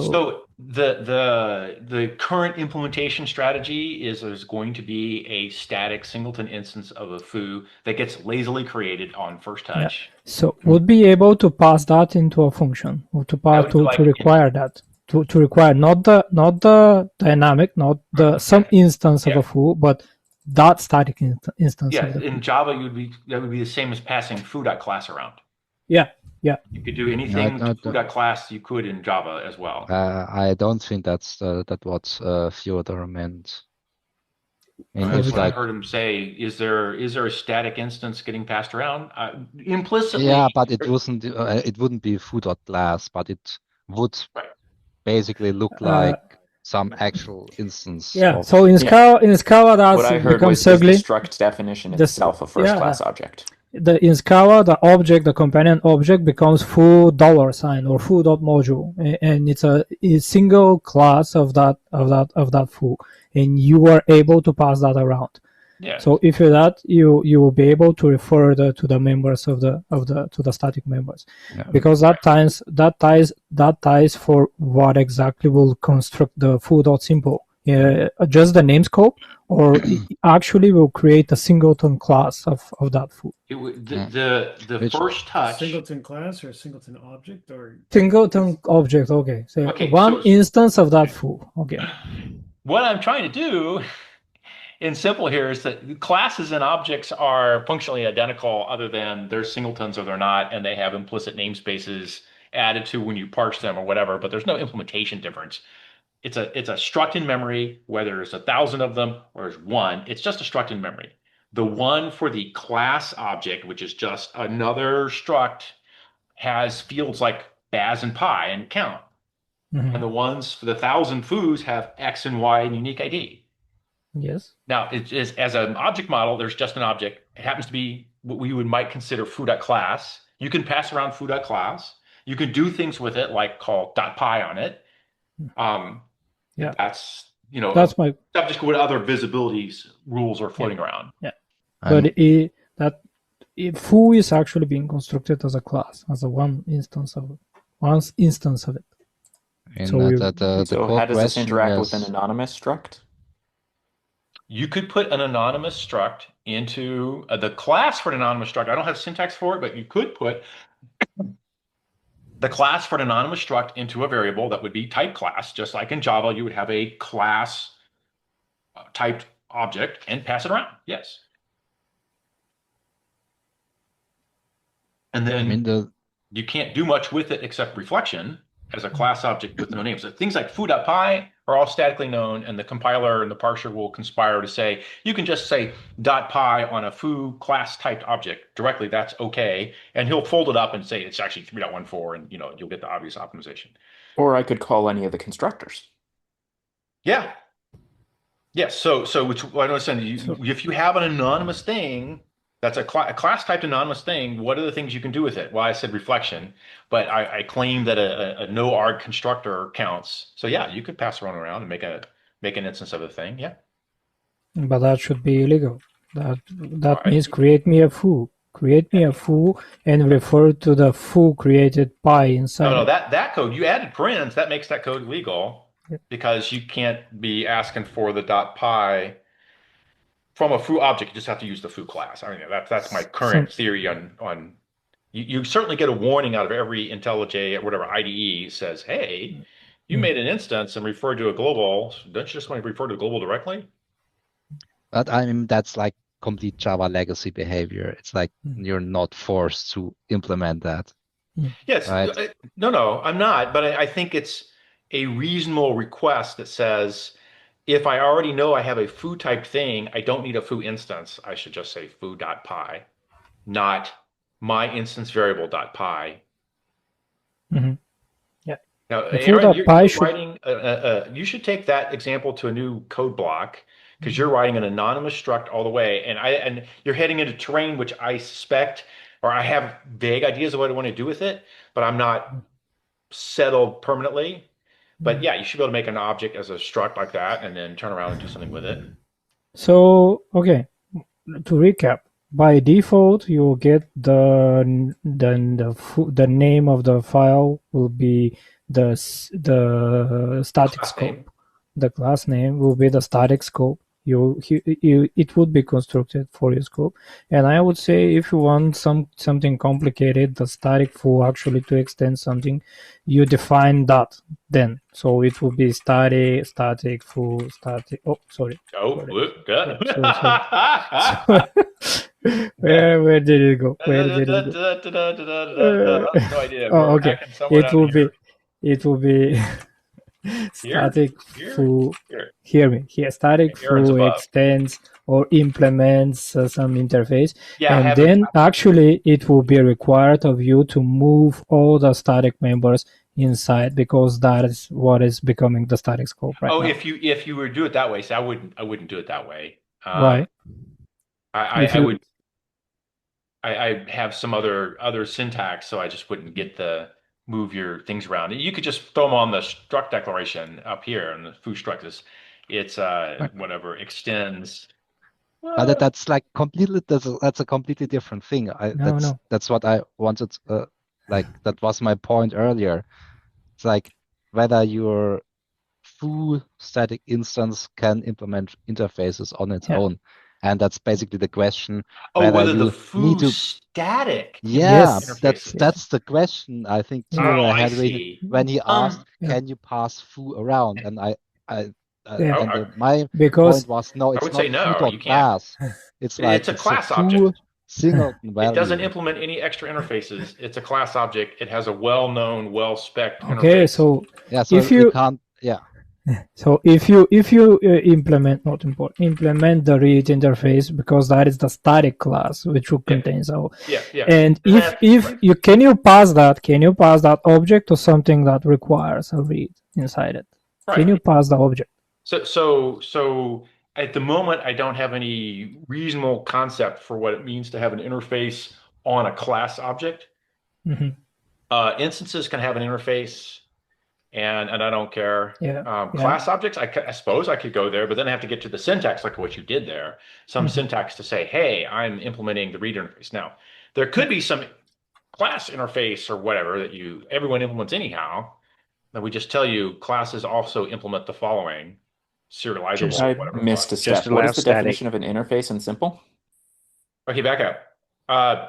So the current implementation strategy is there's going to be a static singleton instance of a foo that gets lazily created on first touch. Yeah. So would be able to pass that into a function, or to pass to require that. To require not the dynamic, not the some instance of a foo, but that static instance. Yeah, of the in foo. Java that would be the same as passing foo.class around. Yeah. You could do anything to foo.class you could in Java as well. I don't think that's what Fyodor meant. That's what I heard him say. Is there a static instance getting passed around? Implicitly. Yeah, but it wasn't. It wouldn't be foo.class, but it would basically look like some actual instance. Yeah. So in Scala, that's what I heard becomes was ugly. The struct definition itself a first class object. In Scala, the object, the companion object, becomes foo $sign or foo.module, and it's a single class of that foo, and you are able to pass that around. Yeah. So if you're that, you will be able to refer to the members to the static members, because that ties for what exactly will construct the foo.simple. Just the name scope, or actually will create a singleton class of that foo. The first touch. Singleton class or singleton object or singleton object. Okay, so one instance of that foo. Okay. What I'm trying to do in simple here is that classes and objects are functionally identical, other than they're singletons or they're not, and they have implicit namespaces added to when you parse them or whatever. But there's no implementation difference. It's a struct in memory, whether there's 1,000 of them or there's one. It's just a struct in memory. The one for the class object, which is just another struct, has fields like baz and pi and count. And the ones for the 1,000 foos have x and y and unique ID. Yes. Now, it is, as an object model, there's just an object. It happens to be what we might consider foo.class. You can pass around foo.class. You can do things with it, like call .py on it. That's that's my subject to what other visibility rules are floating around. Yeah, but foo is actually being constructed as a class, as one instance of it. So how does this interact with an anonymous struct? You could put an anonymous struct into the class for an anonymous struct. I don't have syntax for it, but you could put the class for an anonymous struct into a variable that would be type class, just like in Java, you would have a class typed object and pass it around. Yes. And I mean, then the you can't do much with it except reflection as a class object with no name. So things like foo.py are all statically known, and the compiler and the parser will conspire to say, you can just say .py on a foo class typed object directly. That's okay. And he'll fold it up and say it's actually 3.14, and you'll get the obvious optimization. Or I could call any of the constructors. Yeah. Yes. So which I understand if you have an anonymous thing, that's a class typed anonymous thing. What are the things you can do with it? Well, I said reflection, but I claim that a no arg constructor counts. So yeah, you could pass around and make an instance of a thing. Yeah. But that should be illegal. That Right. means create me a foo. Create me a foo and refer to the foo created by inside. No, it. that code you added parens. That makes that code legal because you can't be asking for the .py from a foo object. You just have to use the foo class. I mean, that's my current theory on. You certainly get a warning out of every IntelliJ or whatever IDE says, hey, you made an instance and referred to a global. Don't you just want to refer to global directly? But I mean, that's like complete Java legacy behavior. It's like you're not forced to implement that. Yes. Right? No, I'm not. But I think it's a reasonable request that says, if I already know I have a foo type thing, I don't need a foo instance. I should just say foo.py, not my instance variable.py. Yeah. Now, The Aaron, you're should... writing. You should take that example to a new code block because you're writing an anonymous struct all the way, and you're heading into terrain which I suspect, or I have vague ideas of what I want to do with it, but I'm not settled permanently. But yeah, you should be able to make an object as a struct like that, and then turn around and do something with it. So, okay, to recap, by default, you'll get the name of the file will be the static Class scope. name. The class name will be the static scope. It would be constructed for your scope. And I would say if you want something complicated, the static foo actually to extend something, you define that then. So it will be static foo static. Oh, sorry. Oh, whoop, good. Where did it go? Where did it go? No idea. Oh, okay. It will be static foo. Hear me. Here, static foo extends or implements some interface, and then actually it will be required of you to move all the static members inside because that is what is becoming the static scope right now. If you were to do it that way, so I wouldn't do it that way. Right. I have some other syntax, so I just wouldn't get the move your things around. You could just throw them on the struct declaration up here, and the foo struct it's whatever extends. But that's like completely that's a completely different thing. That's what I wanted. That was my point earlier. It's like whether your foo static instance can implement interfaces on its own. And that's basically the question. Whether the foo static. Yeah, that's the question I think Timo had when he asked, "Can you pass foo around?" And my point was, no, it's not foo class. It's like it's a class object. Singleton value. It doesn't implement any extra interfaces. It's a class object. It has a well-known, well-spec'd interface. Okay, so if you can't, So if you implement the read interface, because that is the static class which will contains our and if you can you pass that object to something that requires a read inside it. Can you pass the object? So at the moment I don't have any reasonable concept for what it means to have an interface on a class object. Instances can have an interface. And I don't care. Class objects, I suppose I could go there, but then I have to get to the syntax like what you did there. Some syntax to say, hey, I'm implementing the read interface. Now, there could be some class interface or whatever that everyone implements anyhow. That we just tell you classes also implement the following. serializable Just or I whatever the missed fuck. a just step. What allow is the static. definition of an interface in simple? Okay, back up. Uh,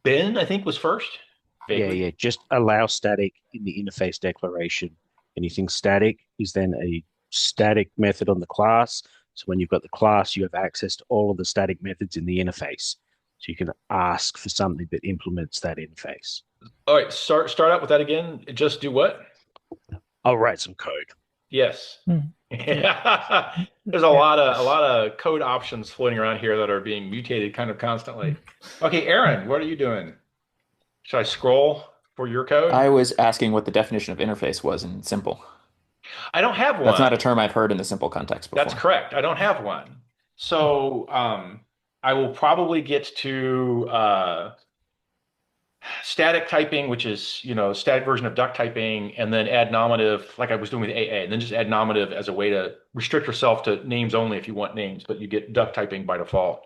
Ben, I think, was first, Yeah, vaguely. yeah. Just allow static in the interface declaration. Anything static is then a static method on the class. So when you've got the class, you have access to all of the static methods in the interface. So you can ask for something that implements that interface. All right, start out with that again. Just do what? I'll write some code. Yes. Mm. There's Yeah. a lot of code options floating around here that are being mutated kind of constantly. Okay, Aaron, what are you doing? Should I scroll for your code? I was asking what the definition of interface was in simple. I don't have That's not a one. term I've heard in the simple context That's before. correct. I don't have one. So I will probably get to static typing, which is, static version of duck typing, and then add nominative, like I was doing with AA, and then just add nominative as a way to restrict yourself to names only if you want names, but you get duck typing by default.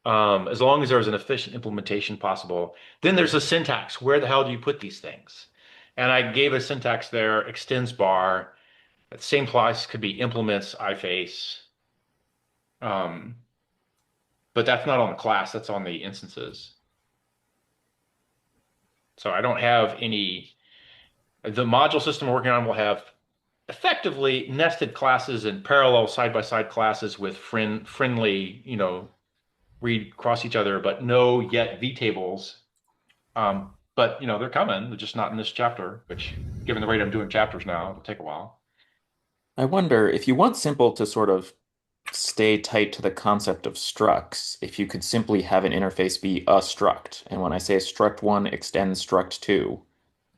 As long as there's an efficient implementation possible. Then there's a syntax. Where the hell do you put these things? And I gave a syntax there, extends bar. That same place could be implements iface. Um, but that's not on the class, that's on the instances. So I don't have any. The module system we're working on will have effectively nested classes and parallel side-by-side classes with friendly, read across each other, but no yet vtables. But they're coming. They're just not in this chapter, which, given the rate I'm doing chapters now, it'll take a while. I wonder if you want simple to sort of stay tight to the concept of structs, if you could simply have an interface be a struct. And when I say struct one extends struct two,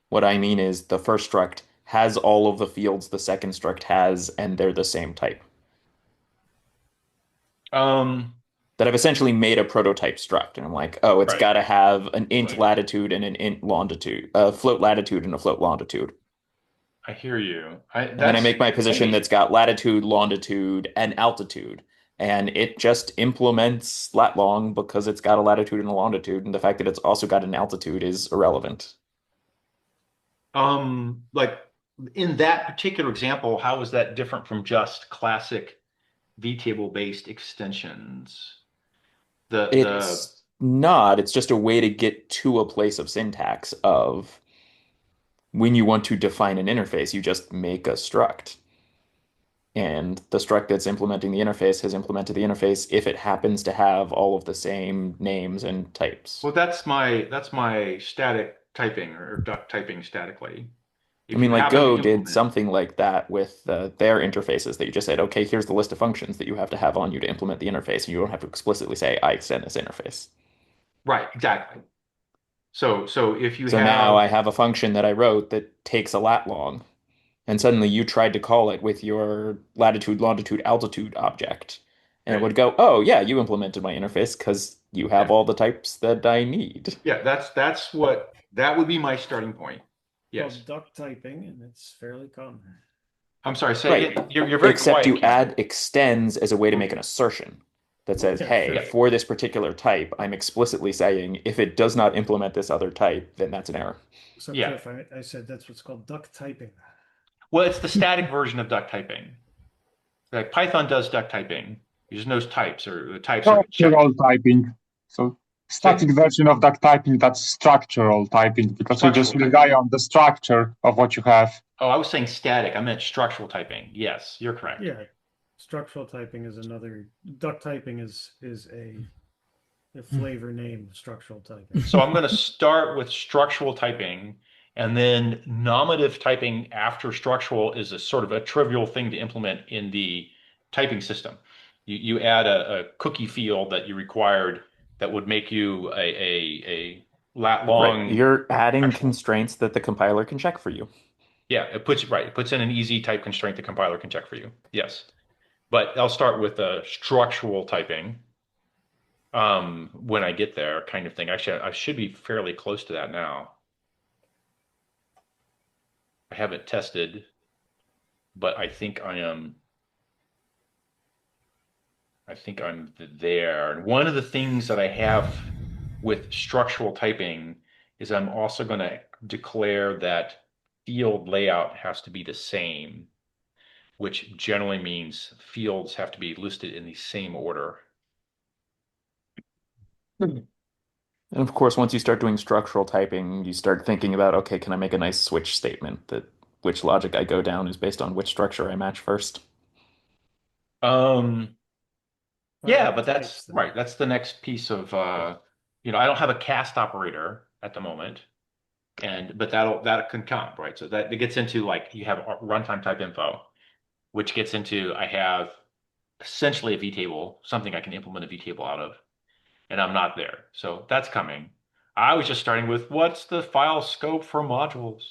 what I mean is the first struct has all of the fields the second struct has, and they're the same type. Um, That I've essentially made a prototype struct, and I'm like, oh, it's right, got to have an int right. latitude and an int longitude, a float latitude and a float longitude. I hear you. I And then I that's make my position maybe that's got latitude, longitude, and altitude. And it just implements lat long because it's got a latitude and a longitude. And the fact that it's also got an altitude is irrelevant. like in that particular example, how is that different from just classic vtable based extensions? The It's not, it's just a way to get to a place of syntax of when you want to define an interface, you just make a struct. And the struct that's implementing the interface has implemented the interface if it happens to have all of the same names and types. Well, that's my static typing or duck typing statically. I If you mean, like happen to Go did implement, something like that with their interfaces that you just said, okay, here's the list of functions that you have to have on you to implement the interface. And you don't have to explicitly say, I extend this interface. right, exactly. So if you So now have, I have a function that I wrote that takes a lat long, and suddenly you tried to call it with your latitude, longitude, altitude object. And it okay, would go, oh, yeah, you implemented my interface because you have yeah, all the types that I need. yeah, that's what that would be my starting point. Yes. Called duck typing, and it's fairly common. I'm sorry, say Right. again. You're very Except quiet, you Keith. add extends as a way to make Okay. an assertion that says, Yeah, hey, Yeah. sure. for this particular type, I'm explicitly saying if it does not implement this other type, then that's an error. So, Yeah. Cliff, I said that's what's called duck typing. Well, it's the static version of duck typing. Like Python does duck typing. You just knows types or the types are checked. Structural typing. So Say static version of that typing, that's structural typing because you just structural rely typing. on the structure of what you have. Oh, I was saying static. I meant structural typing. Yes, you're correct. Yeah, structural typing is another. Duck typing is a flavor name. Structural typing. So I'm going to start with structural typing, and then nominative typing after structural is a sort of a trivial thing to implement in the typing system. You add a cookie field that you required that would make you a lat Right. long You're adding actual. constraints that the compiler can check for you. Yeah, it puts in an easy type constraint the compiler can check for you. Yes. But I'll start with structural typing when I get there kind of thing. Actually, I should be fairly close to that now. I haven't tested, but I think I'm there. And one of the things that I have with structural typing is I'm also going to declare that field layout has to be the same. which generally means fields have to be listed in the same order. And of course, once you start doing structural typing, you start thinking about, okay, can I make a nice switch statement that which logic I go down is based on which structure I match first? Um, What yeah, about but that's types then? right. That's the next piece of I don't have a cast operator at the moment. But that can come, right? So that it gets into like you have runtime type info, which gets into I have essentially a vtable, something I can implement a vtable out of, and I'm not there. So that's coming. I was just starting with what's the file scope for modules?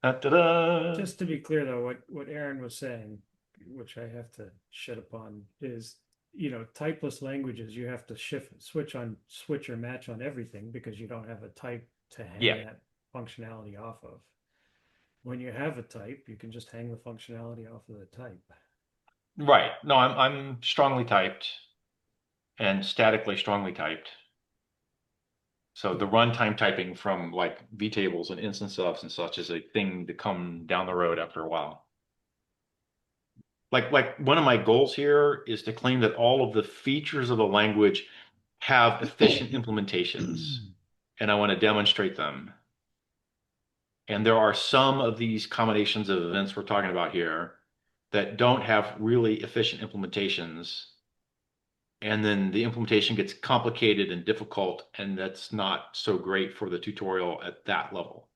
Da-da-da. Just to be clear though, what Aaron was saying, which I have to shit upon, is typeless languages you have to switch or match on everything because you don't have a type to hang Yeah, that functionality off of. When you have a type, you can just hang the functionality off of the type. right. No, I'm strongly typed and statically strongly typed. So the runtime typing from like vtables and instance subs and such is a thing to come down the road after a while. Like one of my goals here is to claim that all of the features of the language have efficient implementations, and I want to demonstrate them. And there are some of these combinations of events we're talking about here that don't have really efficient implementations. And then the implementation gets complicated and difficult, and that's not so great for the tutorial at that level.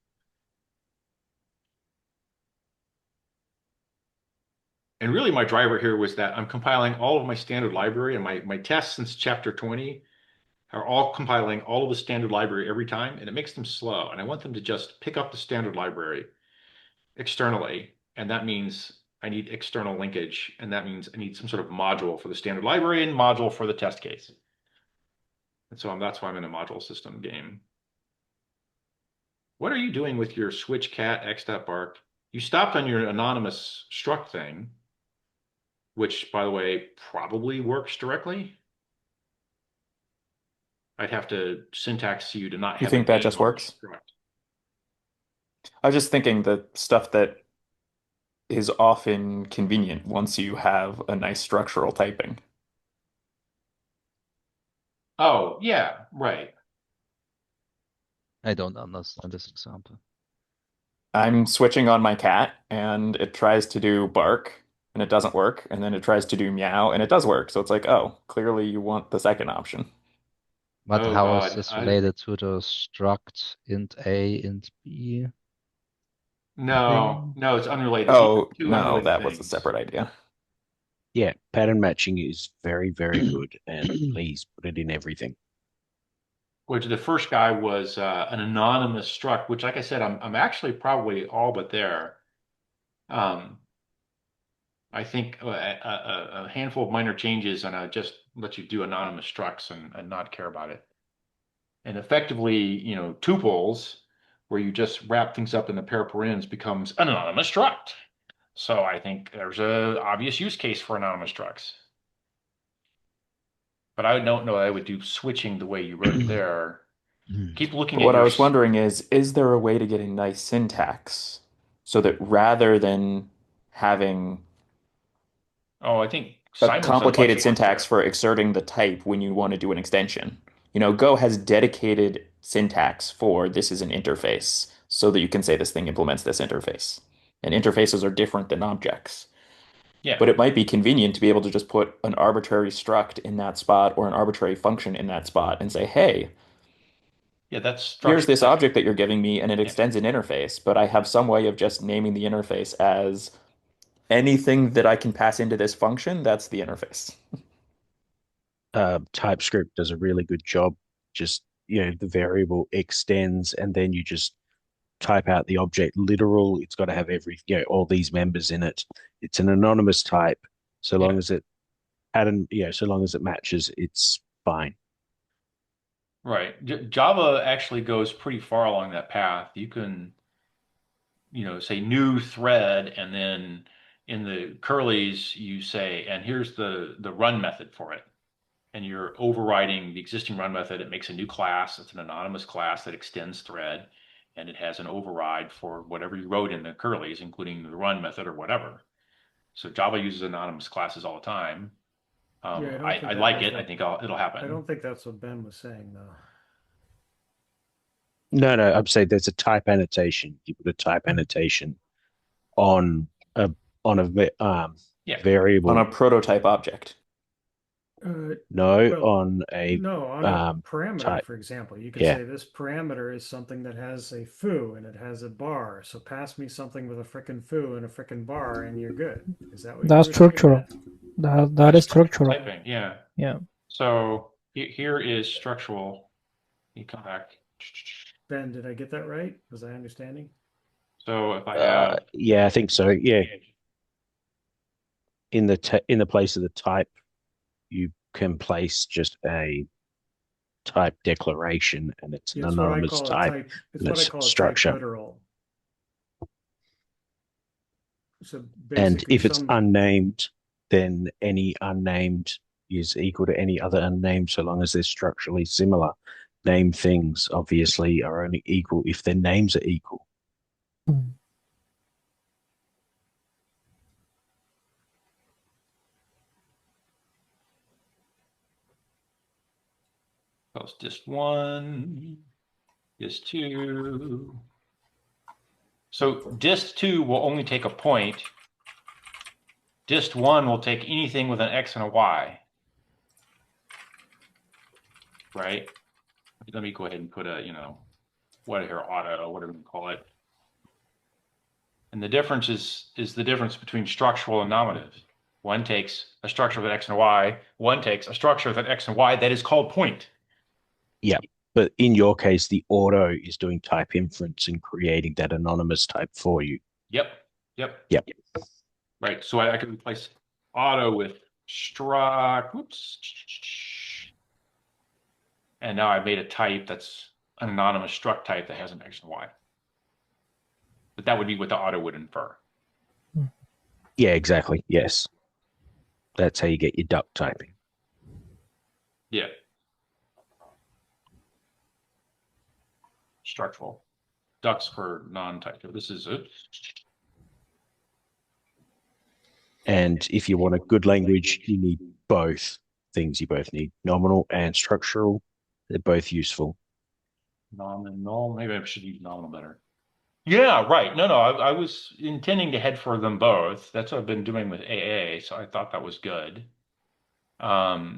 And really, my driver here was that I'm compiling all of my standard library, and my tests since chapter 20 are all compiling all of the standard library every time, and it makes them slow. And I want them to just pick up the standard library externally. And that means I need external linkage. And that means I need some sort of module for the standard library and module for the test case. And so that's why I'm in a module system game. What are you doing with your switch cat x.bark? You stopped on your anonymous struct thing, which, by the way, probably works directly. I'd have to syntax you to not You have an think that just anonymous works? struct. I was just thinking the stuff that is often convenient once you have a nice structural typing. Oh, yeah, right. I don't understand this example. I'm switching on my cat and it tries to do bark and it doesn't work. And then it tries to do meow and it does work. So it's like, oh, clearly you want the second option. But Oh how is God. this related to the struct int A, int B No, thing? no, it's unrelated. These are Oh, two no, unrelated that was a things. separate idea. Yeah, pattern matching is very, very good, and please put it in everything. Which the first guy was an anonymous struct, which, like I said, I'm actually probably all but there. Um, I think a handful of minor changes, and I just let you do anonymous structs and not care about it. And effectively, tuples, where you just wrap things up in a pair of parens, becomes an anonymous struct. So I think there's a obvious use case for anonymous structs. But I don't know that I would do switching the way you wrote it there. Keep looking But at what I your. was wondering is there a way to get a nice syntax so that rather than having Oh, I think a Simon's done much complicated work syntax there. for exerting the type when you want to do an extension. Go has dedicated syntax for this is an interface so that you can say this thing implements this interface. And interfaces are different than objects. Yeah, But it might be convenient to be able to just put an arbitrary struct in that spot or an arbitrary function in that spot and say, hey, yeah, that's here's structure. this That's object that you're giving me and it yeah, extends an interface, but I have some way of just naming the interface as anything that I can pass into this function, that's the interface. TypeScript does a really good job. Just, the variable extends, and then you just type out the object literal. It's got to have all these members in it. It's an anonymous type. So yeah, long as it so long as it matches, it's fine. right. Java actually goes pretty far along that path. You can, say new thread, and then in the curlies you say, and here's the run method for it. And you're overriding the existing run method. It makes a new class. It's an anonymous class that extends thread. and it has an override for whatever you wrote in the curlies, including the run method or whatever. So Java uses anonymous classes all the time. Yeah, I don't think I that like was it. I what think it'll I happen. don't think that's what Ben was saying though. No, I'm saying there's a type annotation. You put a type annotation on a Yeah. On a variable. prototype object. No, Well, on a no, on a parameter, type. for example, you could Yeah. say this parameter is something that has a foo and it has a bar. So pass me something with a frickin' foo and a frickin' bar, and you're good. Is that what you That's were saying, structural. Ben? That is structural. Typing. Yeah. Yeah. So here is structural. You come back. Ben, did I get that right? Was I understanding? So if I have Yeah, I think so. Yeah. In the place of the type, you can place just a type declaration, and it's an It's what I anonymous call a type, type. It's and what I it's call a type structure. literal. So And basically, if it's some unnamed, then any unnamed is equal to any other unnamed, so long as they're structurally similar. Named things obviously are only equal if their names are equal. post dist1, dist2. So dist2 will only take a point. Dist1 will take anything with an X and a Y. Right? Let me go ahead and put a, what here, auto, whatever you call it. And the difference is the difference between structural and nominative. One takes a structure with X and Y. One takes a structure with an X and Y that is called point. Yeah. But in your case, the auto is doing type inference and creating that anonymous type for you. Yep. Yep. Yep. Right. So I can replace auto with struct. Whoops. And now I've made a type that's an anonymous struct type that has an X and Y. But that would be what the auto would infer. Yeah, exactly. Yes. That's how you get your duck typing. Yeah. Structural. Ducks for non-type. This is it. And if you want a good language, you need both things. You both need nominal and structural. They're both useful. Nominal. Maybe I should use nominal better. Yeah, right. No, I was intending to head for them both. That's what I've been doing with AA, so I thought that was good. Yeah.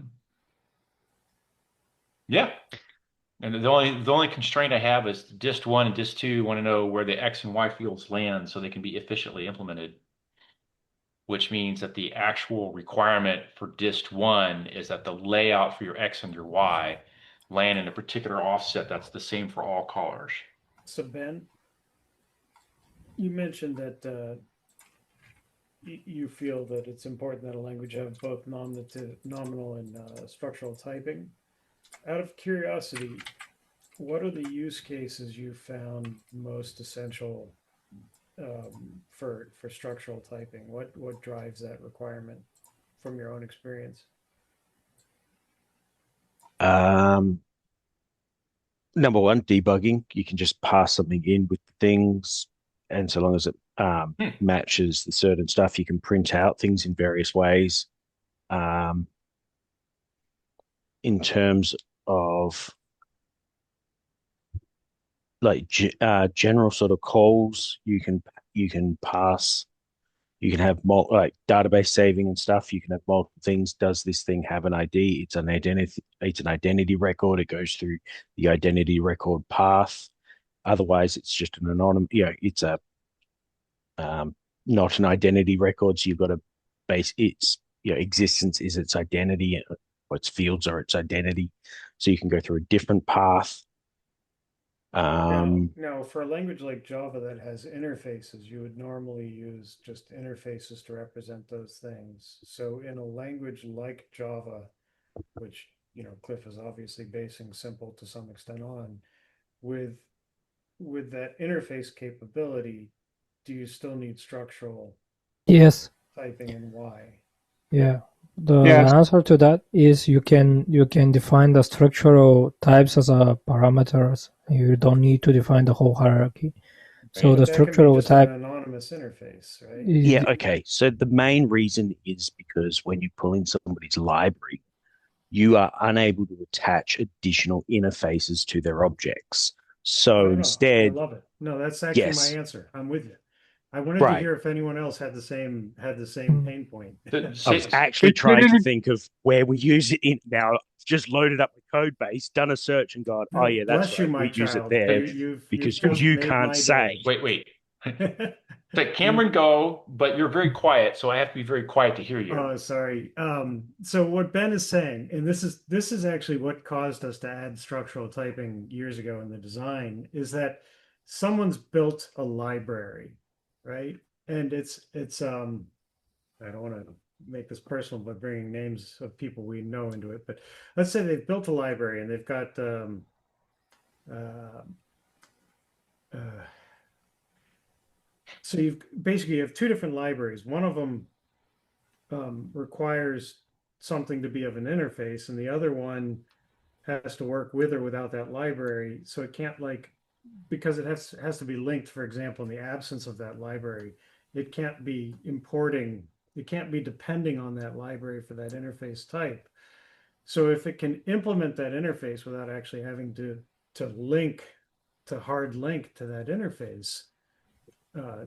And the only constraint I have is dist1 and dist2 want to know where the X and Y fields land so they can be efficiently implemented, which means that the actual requirement for dist1 is that the layout for your X and your Y land in a particular offset that's the same for all callers. So Ben, you mentioned that you feel that it's important that a language have both nominal and structural typing. Out of curiosity, what are the use cases you found most essential for structural typing? What drives that requirement from your own experience? Number one, debugging. You can just pass something in with things, and so long as it matches the certain stuff, you can print out things in various ways. In terms of like general sort of calls, you can pass. You can have like database saving and stuff. You can have multiple things. Does this thing have an ID? It's an identity. It's an identity record. It goes through the identity record path. Otherwise, it's just an anonymous. It's a not an identity record. So you've got to base its existence is its identity, or its fields are its identity. So you can go through a different path. Now, for a language like Java that has interfaces, you would normally use just interfaces to represent those things. So in a language like Java, which Cliff is obviously basing simple to some extent on, with that interface capability, do you still need structural Yes. typing and why? Yeah. The Yes. answer to that is you can define the structural types as a parameters. You don't need to define the whole hierarchy. So Right. the But that can be structural just an type anonymous interface, right? is Yeah, okay. So the main reason is because when you pull in somebody's library, you are unable to attach additional interfaces to their objects. So No, I instead, love it. No, that's actually my yes, answer. I'm with you. I wanted to right. hear if anyone else had the same Mm. pain point. I was Say, actually It's trying to really think of where we use it in now. Just loaded up the code base, done a search, and gone, oh No, yeah, that's bless you, right. my We use it child. there You've because just you made can't my say. day. wait. Let Cameron go, but you're very quiet, so I have to be very quiet to hear you. Oh, sorry. So what Ben is saying, and this is actually what caused us to add structural typing years ago in the design, is that someone's built a library, right? And it's I don't want to make this personal by bringing names of people we know into it, but let's say they've built a library and they've got uh, uh, so you have two different libraries. One of them requires something to be of an interface, and the other one has to work with or without that library. So it can't because it has to be linked, for example, in the absence of that library, it can't be importing, it can't be depending on that library for that interface type. So if it can implement that interface without actually having to link to hard link to that interface, uh,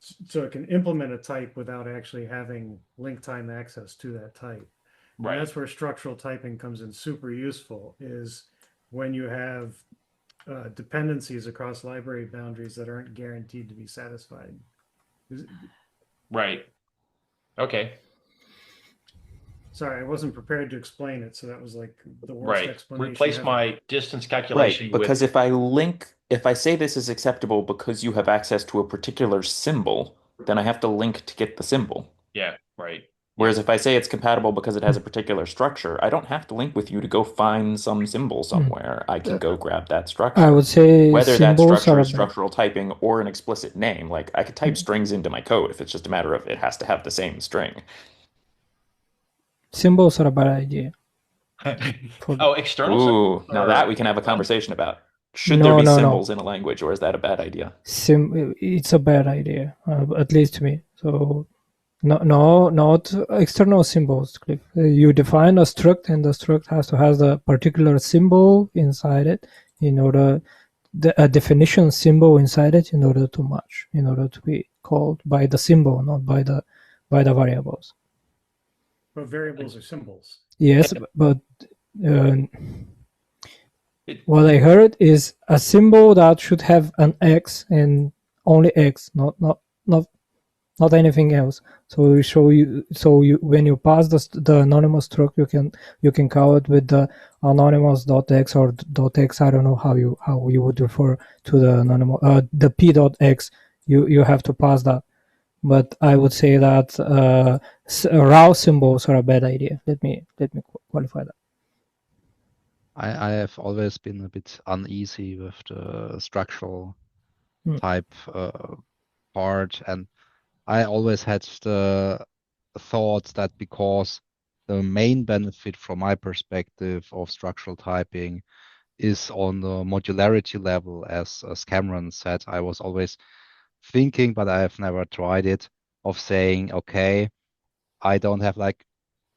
so it can implement a type without actually having link time access to that type. And Right. that's where structural typing comes in super useful, is when you have dependencies across library boundaries that aren't guaranteed to be satisfied. Right. Okay. Sorry, I wasn't prepared to explain it, so that was like the worst Right. explanation Replace ever. my distance Right, calculation because with if I say this is acceptable because you have access to a particular symbol, then I have to link to get the symbol. yeah, right. Whereas Yeah. if I say it's compatible because it has a particular structure, I don't have to link with you to go find some symbol somewhere. I can go grab that I structure. would say Whether that symbols structure are is a bad. structural typing or an explicit name, like I could type strings into my code if it's just a matter of it has to have the same string. Symbols are a bad idea. For Oh, external Ooh, symbols now that or we can have a what? conversation about. Should there no, be no, no. symbols in a language, or is that a bad idea? It's a bad idea, at least to me. So no, no, not external symbols, Cliff. You define a struct, and the struct has to have the particular symbol inside it in order a definition symbol inside it in order to match, in order to be called by the symbol, not by the variables. But variables are symbols. Yes, but uh, It, what I heard is a symbol that should have an X and only X, not anything else. So we show you. So you when you pass the anonymous struct, you can call it with the anonymous.x or .x. I don't know how you would refer to the anonymous the p.x. You have to pass that. But I would say that raw symbols are a bad idea. Let me qualify that. I have always been a bit uneasy with the structural type part, and I always had the thought that because the main benefit from my perspective of structural typing is on the modularity level, as Cameron said, I was always thinking, but I have never tried it, of saying, okay, I don't have like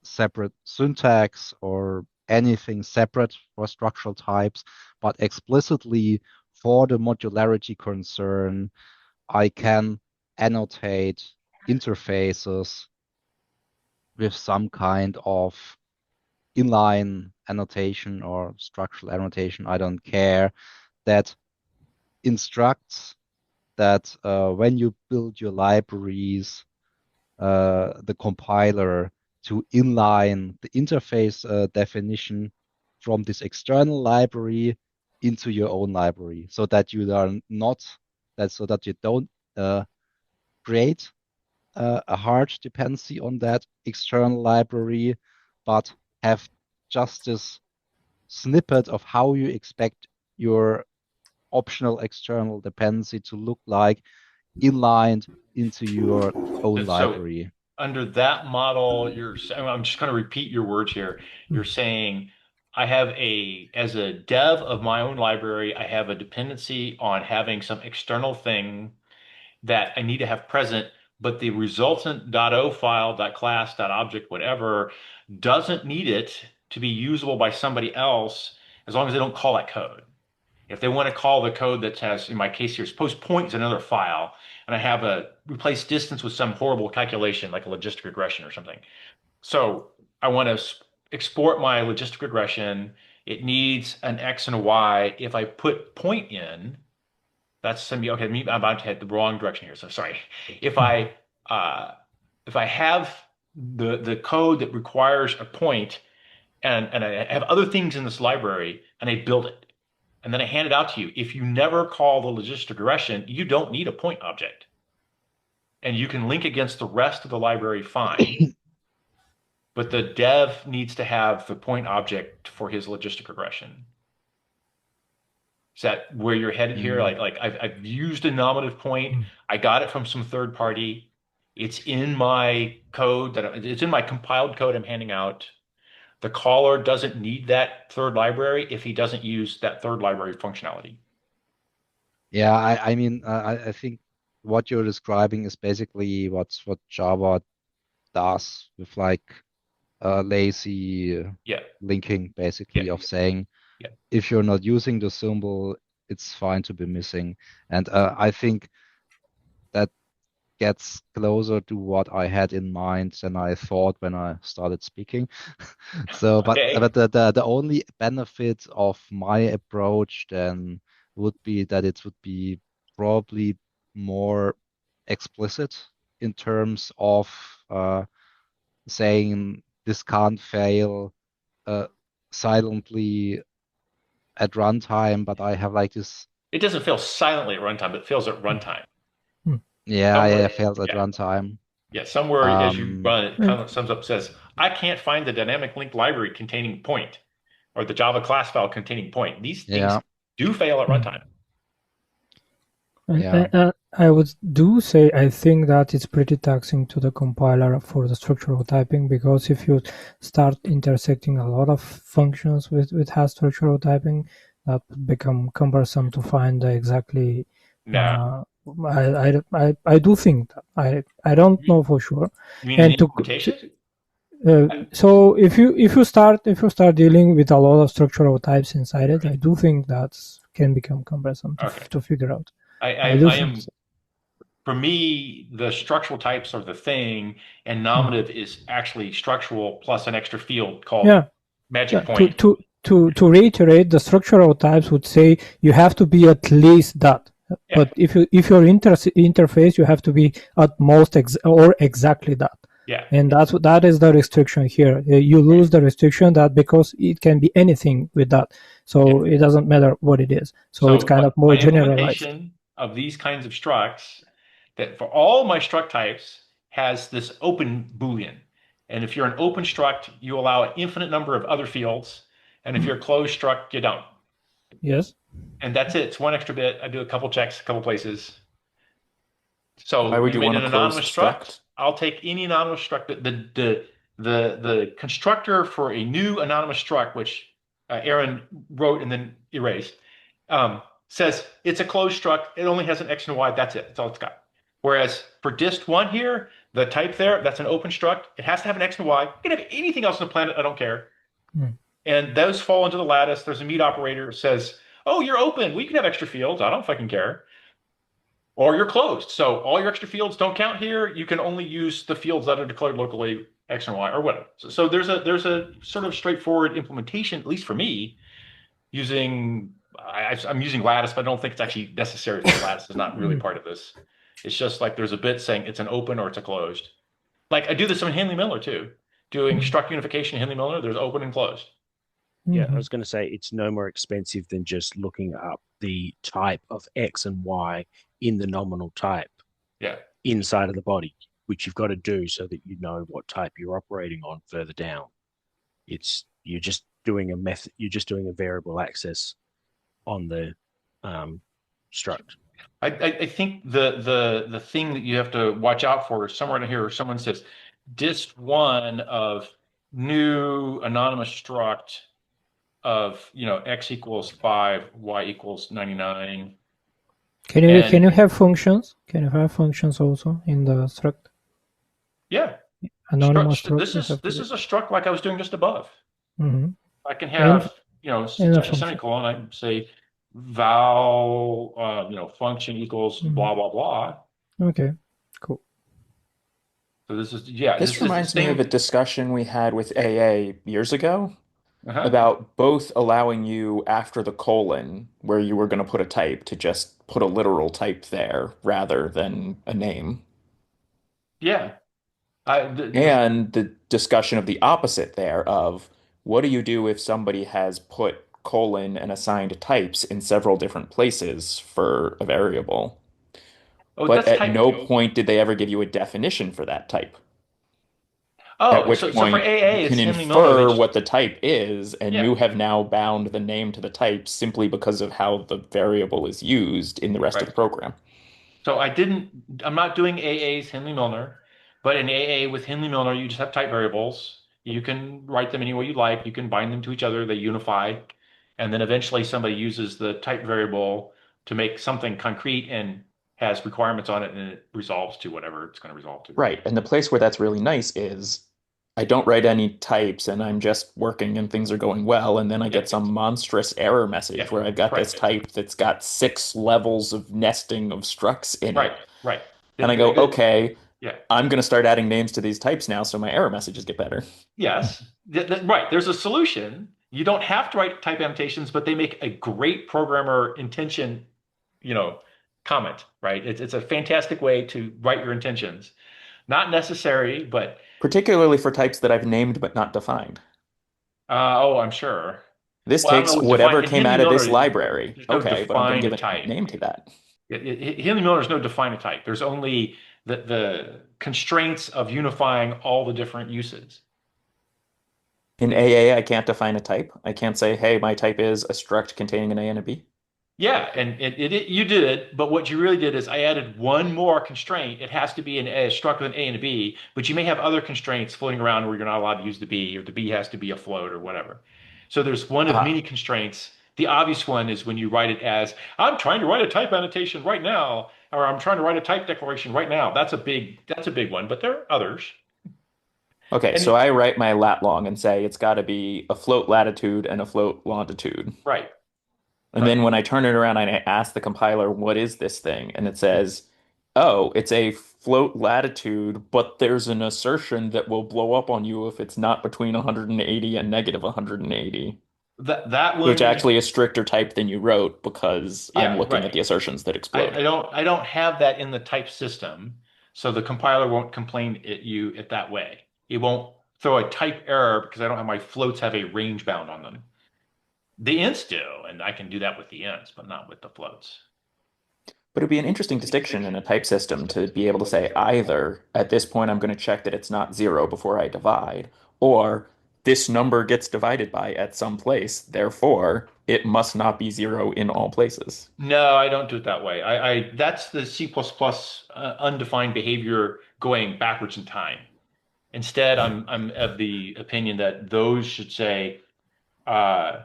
separate syntax or anything separate for structural types, but explicitly for the modularity concern, I can annotate interfaces with some kind of inline annotation or structural annotation, I don't care, that instructs that when you build your libraries, the compiler to inline the interface definition from this external library into your own library, so that you are not that so that you don't create a hard dependency on that external library, but have just this snippet of how you expect your optional external dependency to look like inlined into your own so library. under that model, I'm just going to repeat your words here. You're saying I have as a dev of my own library, I have a dependency on having some external thing that I need to have present, but the resultant .o file, .class, .object, whatever, doesn't need it to be usable by somebody else as long as they don't call that code. If they want to call the code that has, in my case here, suppose point is another file, and I have a replace distance with some horrible calculation like a logistic regression or something. So I want to export my logistic regression. It needs an X and a Y. If I put point in, that's going to be okay. I'm about to head the wrong direction here. So sorry. If I have the code that requires a point and I have other things in this library and I build it and then I hand it out to you. If you never call the logistic regression, you don't need a point object. And you can link against the rest of the library fine. But the dev needs to have the point object for his logistic regression. Is that where you're headed here? Like I've used a nominative point. I got it from some third party. It's in my code it's in my compiled code I'm handing out. The caller doesn't need that third library if he doesn't use that third library functionality. Yeah, I mean, I think what you're describing is basically what Java does with like lazy linking, basically, of saying if you're not using the symbol, it's fine to be missing. And I think that gets closer to what I had in mind than I thought when I started speaking. So, but the only benefit of my approach then would be that it would be probably more explicit in terms of saying this can't fail silently at runtime, but I have like this. It doesn't fail silently at runtime, but it fails at runtime. Yeah, it fails at runtime. Yeah, somewhere as you run it kind of sums up says, I can't find the dynamic linked library containing point or the Java class file containing point. These things do fail at runtime. I would say I think that it's pretty taxing to the compiler for the structural typing, because if you start intersecting a lot of functions with hash structural typing, that would become cumbersome to find exactly. No. I do think that I don't know for sure. You mean and implementation? So if you start dealing with a lot of structural types inside it, I do think that can become cumbersome to figure out. For me, the structural types are the thing, and nominative is actually structural plus an extra field called magic point. To reiterate, the structural types would say you have to be at least that. Yeah. But if your interface, you have to be at most or exactly that. Yeah. And that is the restriction here. You lose the restriction that because it can be anything with that. So it doesn't matter what it is. So it's kind of more generalized. Of these kinds of structs, that for all my struct types has this open Boolean. And if you're an open struct, you allow an infinite number of other fields. And if you're a closed struct, you don't. Yes. And that's it. It's one extra bit. I do a couple checks, a couple places. So why would you want an anonymous struct? I'll take any anonymous struct. The constructor for a new anonymous struct, which Aaron wrote and then erased, says it's a closed struct. It only has an X and a Y. That's it. That's all it's got. Whereas for dist1 here, the type there, that's an open struct. It has to have an X and a Y. You can have anything else on the planet. I don't care. And those fall into the lattice. There's a mute operator that says, oh, you're open. We can have extra fields. I don't fucking care. Or you're closed. So all your extra fields don't count here. You can only use the fields that are declared locally X and Y or whatever. So there's a sort of straightforward implementation, at least for me, using I'm using lattice, but I don't think it's actually necessary. Lattice is not really part of this. It's just like there's a bit saying it's an open or it's a closed. Like I do this in Handley-Miller too. Doing struct unification in Handley-Miller, there's open and closed. Yeah, I was going to say it's no more expensive than just looking up the type of X and Y in the nominal type inside of the body, which you've got to do so that you know what type you're operating on further down. You're just doing a variable access on the struct. I think the thing that you have to watch out for is somewhere in here, someone says dist1 of new anonymous struct of, x equals 5, y equals 99. Can you And have functions? Can you have functions also in the struct? yeah, Anonymous struct this you is have to this be. is a struct like I was doing just above. Mm-hmm. I can And have, in a a function. semicolon. I can say val, function equals Mm-hmm. blah, blah, blah. Okay, cool. So this is, This this is the reminds me of a same. discussion we had with AA years ago Uh-huh. about both allowing you after the colon, where you were going to put a type, to just put a literal type there rather than a name, Yeah. and the discussion of the opposite there of what do you do if somebody has put colon and assigned types in several different places for a variable, Oh, but that's at type. no point did they ever give you a definition for that type. At Oh, which so for point you AA, can it's Hindley-Milner. infer what the type is, and Yeah, you have now bound the name to the type simply because of how the variable is used in the rest of right. the program. So I'm not doing AA's Hindley-Milner, but in AA with Hindley-Milner, you just have type variables. You can write them any way you like. You can bind them to each other. They unify. And then eventually somebody uses the type variable to make something concrete and has requirements on it, and it resolves to whatever it's going to resolve to. Right. And the place where that's really nice is I don't write any types and I'm just working and things are going well. And then I Yeah, get some monstrous error yeah, message where I've got right, this type that's got 6 levels of nesting of structs in right, it. right. And I go, okay, Yeah. I'm going to start adding names to these types now so my error messages get better. Yes, right. There's a solution. You don't have to write type annotations, but they make a great programmer intention, you know, comment, right? It's a fantastic way to write your intentions. Not necessary, but Particularly for types that I've named but not defined. oh, I'm sure. This Well, I don't know takes what define whatever in came Hindley out of Miller. this library. There's no Okay, but I'm going to define a give a type. name to that. Hindley Miller is no define a type. There's only the constraints of unifying all the different uses. In AA, I can't define a type. I can't say, hey, my type is a struct containing an A and a B. Yeah, and you did it, but what you really did is I added one more constraint. It has to be a struct with an A and a B, but you may have other constraints floating around where you're not allowed to use the B, or the B has to be a float or whatever. So there's one of many Ah, constraints. The obvious one is when you write it as, I'm trying to write a type annotation right now, or I'm trying to write a type declaration right now. That's a big one, but there are others. okay, And so I write my lat long and say it's got to be a float latitude and a float longitude. right, And right. then when I turn it around and I ask the compiler, what is this thing? And it says, oh, it's a float latitude, but there's an assertion that will blow up on you if it's not between 180 and negative 180. That Which one is actually is stricter type than you wrote because I'm yeah, looking at right. the assertions that explode. I don't have that in the type system, so the compiler won't complain at you it that way. It won't throw a type error because I don't have my floats have a range bound on them. The ints do, and I can do that with the ints, but not with the floats. But it'd be an interesting distinction in a type system to be able to say either at this point I'm going to check that it's not 0 before I divide, or this number gets divided by at some place, therefore it must not be 0 in all places. No, I don't do it that way. I that's the C++ undefined behavior going backwards in time. Instead, I'm of the opinion that those should say uh,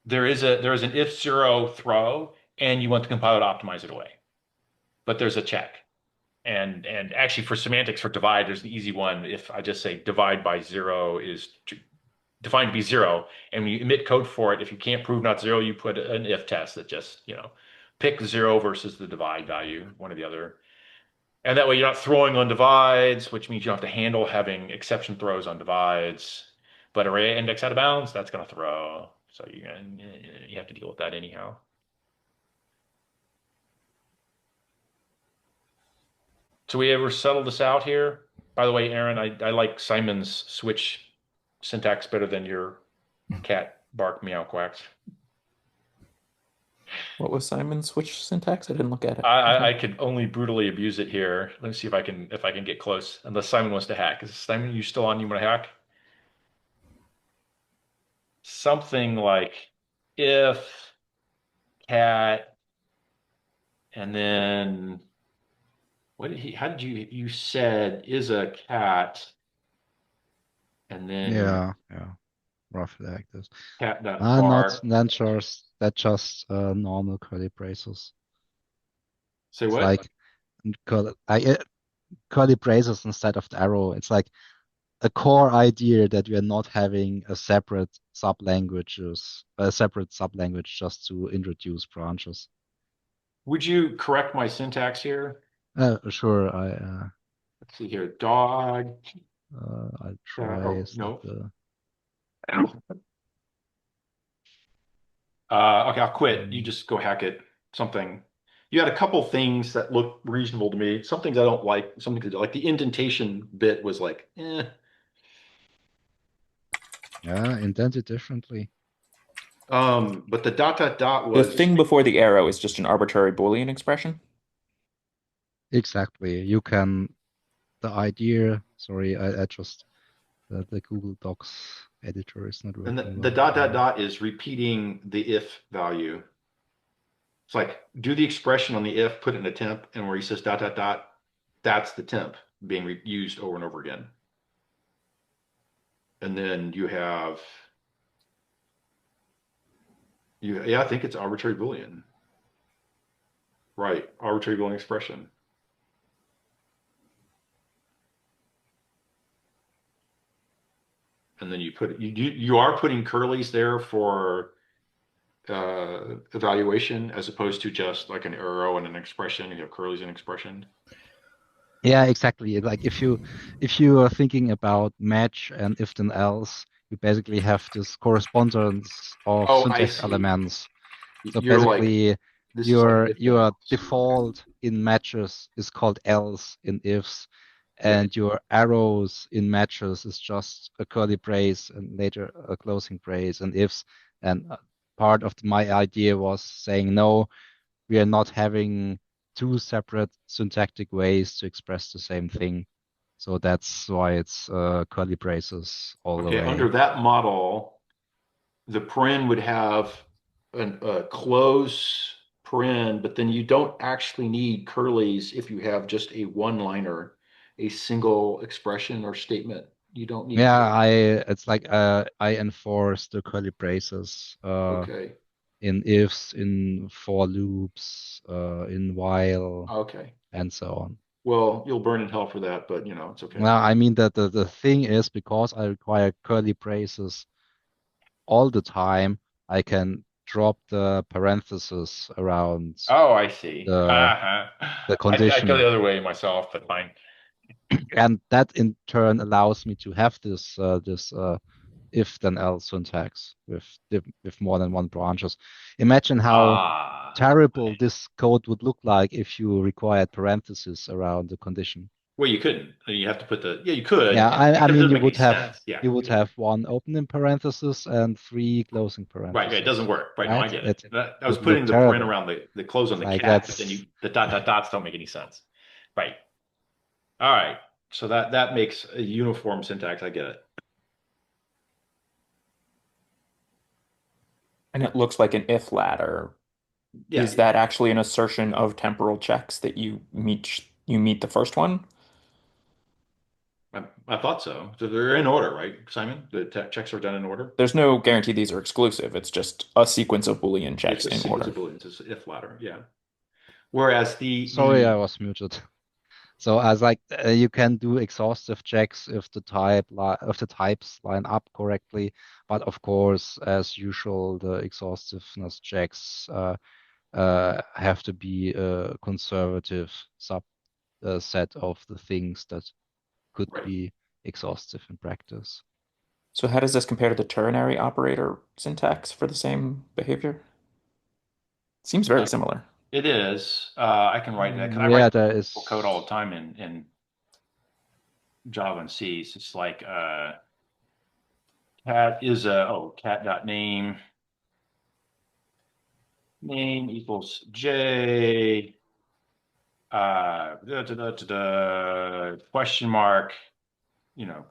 there is an if zero throw, and you want the compiler to optimize it away. But there's a check. And actually for semantics for divide, there's an easy one. If I just say divide by zero is defined to be zero, and you emit code for it, if you can't prove not zero, you put an if test that just, pick zero versus the divide value, one or the other. And that way you're not throwing on divides, which means you don't have to handle having exception throws on divides. But array index out of bounds, that's going to throw. So you have to deal with that anyhow. So we ever settle this out here? By the way, Aaron, I like Simon's switch syntax better than your cat bark meow quacks. What was Simon's switch syntax? I didn't look at it. I could only brutally abuse it here. Let me see if I can get close. Unless Simon wants to hack. Is Simon you still on? You want to hack? Something like if cat and then how did you said is a cat and then Yeah, roughly like this. cat dot Ah, not bar. then just that just normal curly braces. Say It's what? like curly braces instead of the arrow. It's like a core idea that we are not having a separate sub-language just to introduce branches. Would you correct my syntax here? Sure, Let's see here. Dog. I'll try Oh set no. the Okay, I'll quit. You um, just go hack it. Something. You had a couple things that look reasonable to me. Some things I don't like. Some things like the indentation bit was like, eh. yeah, indent it differently. But the dot dot dot The was thing before the arrow is just an arbitrary Boolean expression. Exactly. You can the idea. Sorry, I just the Google Docs editor is not and working the well. dot dot dot is repeating the if value. It's like do the expression on the if, put it in a temp, and where he says dot dot dot, that's the temp being used over and over again. And then you have yeah, I think it's arbitrary Boolean. Right, arbitrary Boolean expression. And then you are putting curlies there for evaluation as opposed to just like an arrow and an expression. You have curlies and expression. Yeah, exactly. Like if you are thinking about match and if then else, you basically have this correspondence of Oh, I syntax see. elements. So You're like basically, this is like your if then your else. default in matches is called else in ifs, Right. and your arrows in matches is just a curly brace and later a closing brace in ifs. And part of my idea was saying no, we are not having two separate syntactic ways to express the same thing. So that's why it's curly braces all the Okay, under way. that model, the paren would have a close paren, but then you don't actually need curlies if you have just a one-liner, a single expression or statement. You don't need Yeah, curlies. it's like I enforce the curly braces Okay. in ifs, in for loops, in while, Okay. and so on. Well, you'll burn in hell for that, but it's okay. Well, I mean that the thing is because I require curly braces all the time, I can drop the parentheses around Oh, I see. the Uh-huh. the I go condition, the other way myself, but fine. and that in turn allows me to have this if then else syntax with more than one branches. Imagine how Ah. terrible this code would look like if you required parentheses around the condition. Well, you couldn't. You have to put the, yeah, you could, Yeah, I but it mean doesn't make any sense. Yeah. you would have one opening parenthesis and three closing Right, right. It doesn't parentheses, work. Right. No, I right? get it. It I was would look putting the paren terrible. around the close on It's the like cat, but then that's the dot dot dots don't make any sense. Right. All right. So that makes a uniform syntax. I get it. And it looks like an if ladder. Yeah. Is that actually an assertion of temporal checks that you meet the first one? I thought so. So they're in order, right, Simon? The checks are done in order. There's no guarantee these are exclusive. It's just a sequence of Boolean It's checks a in sequence order. of booleans. It's if ladder. Yeah. Whereas sorry, I was muted. So as like you can do exhaustive checks if the types line up correctly, but of course, as usual, the exhaustiveness checks have to be a conservative subset of the things that could right. be exhaustive in practice. So how does this compare to the ternary operator syntax for the same behavior? Seems very similar. It is. I can write that because I write Yeah, there code all is. the time in Java and C. So it's like cat is cat dot name equals J question mark,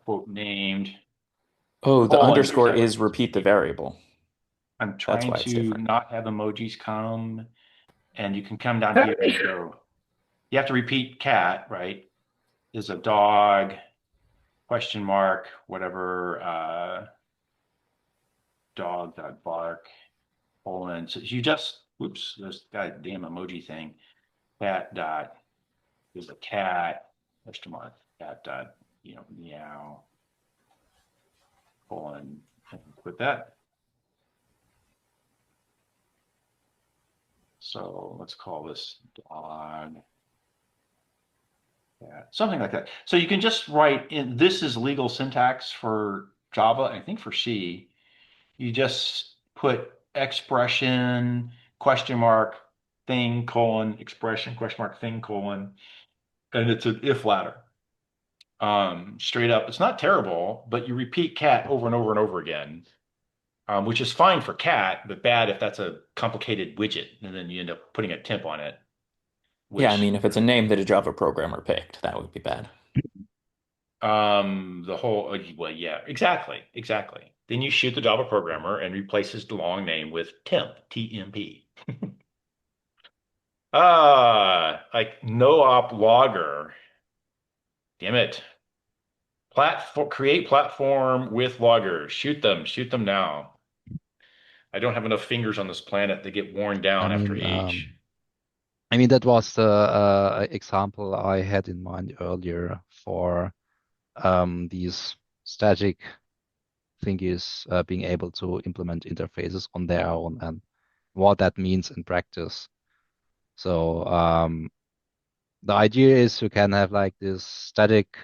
quote named. Oh, the Colon, there's underscore that is repeat the variable. I'm That's trying why it's to different. not have emojis come, and you can come down here and go you have to repeat cat, right? Is a dog, question mark, whatever, dog dot bark, colon. So you just, oops, this goddamn emoji thing. Cat dot is a cat, question mark, cat dot, meow, colon, and quit that. So let's call this dog. Yeah, something like that. So you can just write in, this is legal syntax for Java, I think for C. You just put expression, question mark, thing, colon, expression, question mark, thing, colon, and it's an if ladder. Straight up. It's not terrible, but you repeat cat over and over and over again, which is fine for cat, but bad if that's a complicated widget, and then you end up putting a temp on it, Yeah, I which mean, if it's a name that a Java programmer picked, that would be bad. the whole well, yeah, exactly. Then you shoot the Java programmer and replaces the long name with temp, TMP. Like no op logger. Damn it. Create platform with loggers. Shoot them now. I don't have enough fingers on this planet. They get worn I down after mean, age. that was the example I had in mind earlier for these static thingies being able to implement interfaces on their own and what that means in practice. So the idea is you can have like this static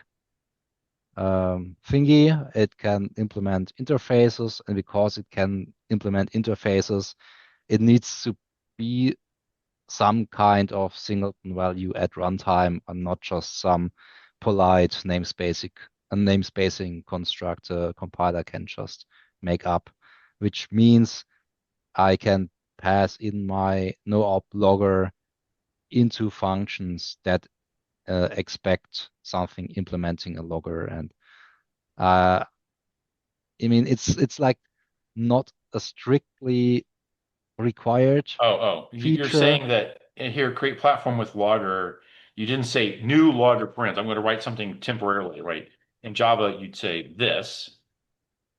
thingy. It can implement interfaces, and because it can implement interfaces, it needs to be some kind of singleton value at runtime and not just some polite namespacing construct a compiler can just make up, which means I can pass in my no-op logger into functions that expect something implementing a logger. And I mean, it's like not a strictly required You're feature. saying that here, create platform with logger. You didn't say new logger parens. I'm going to write something temporarily, right? In Java, you'd say this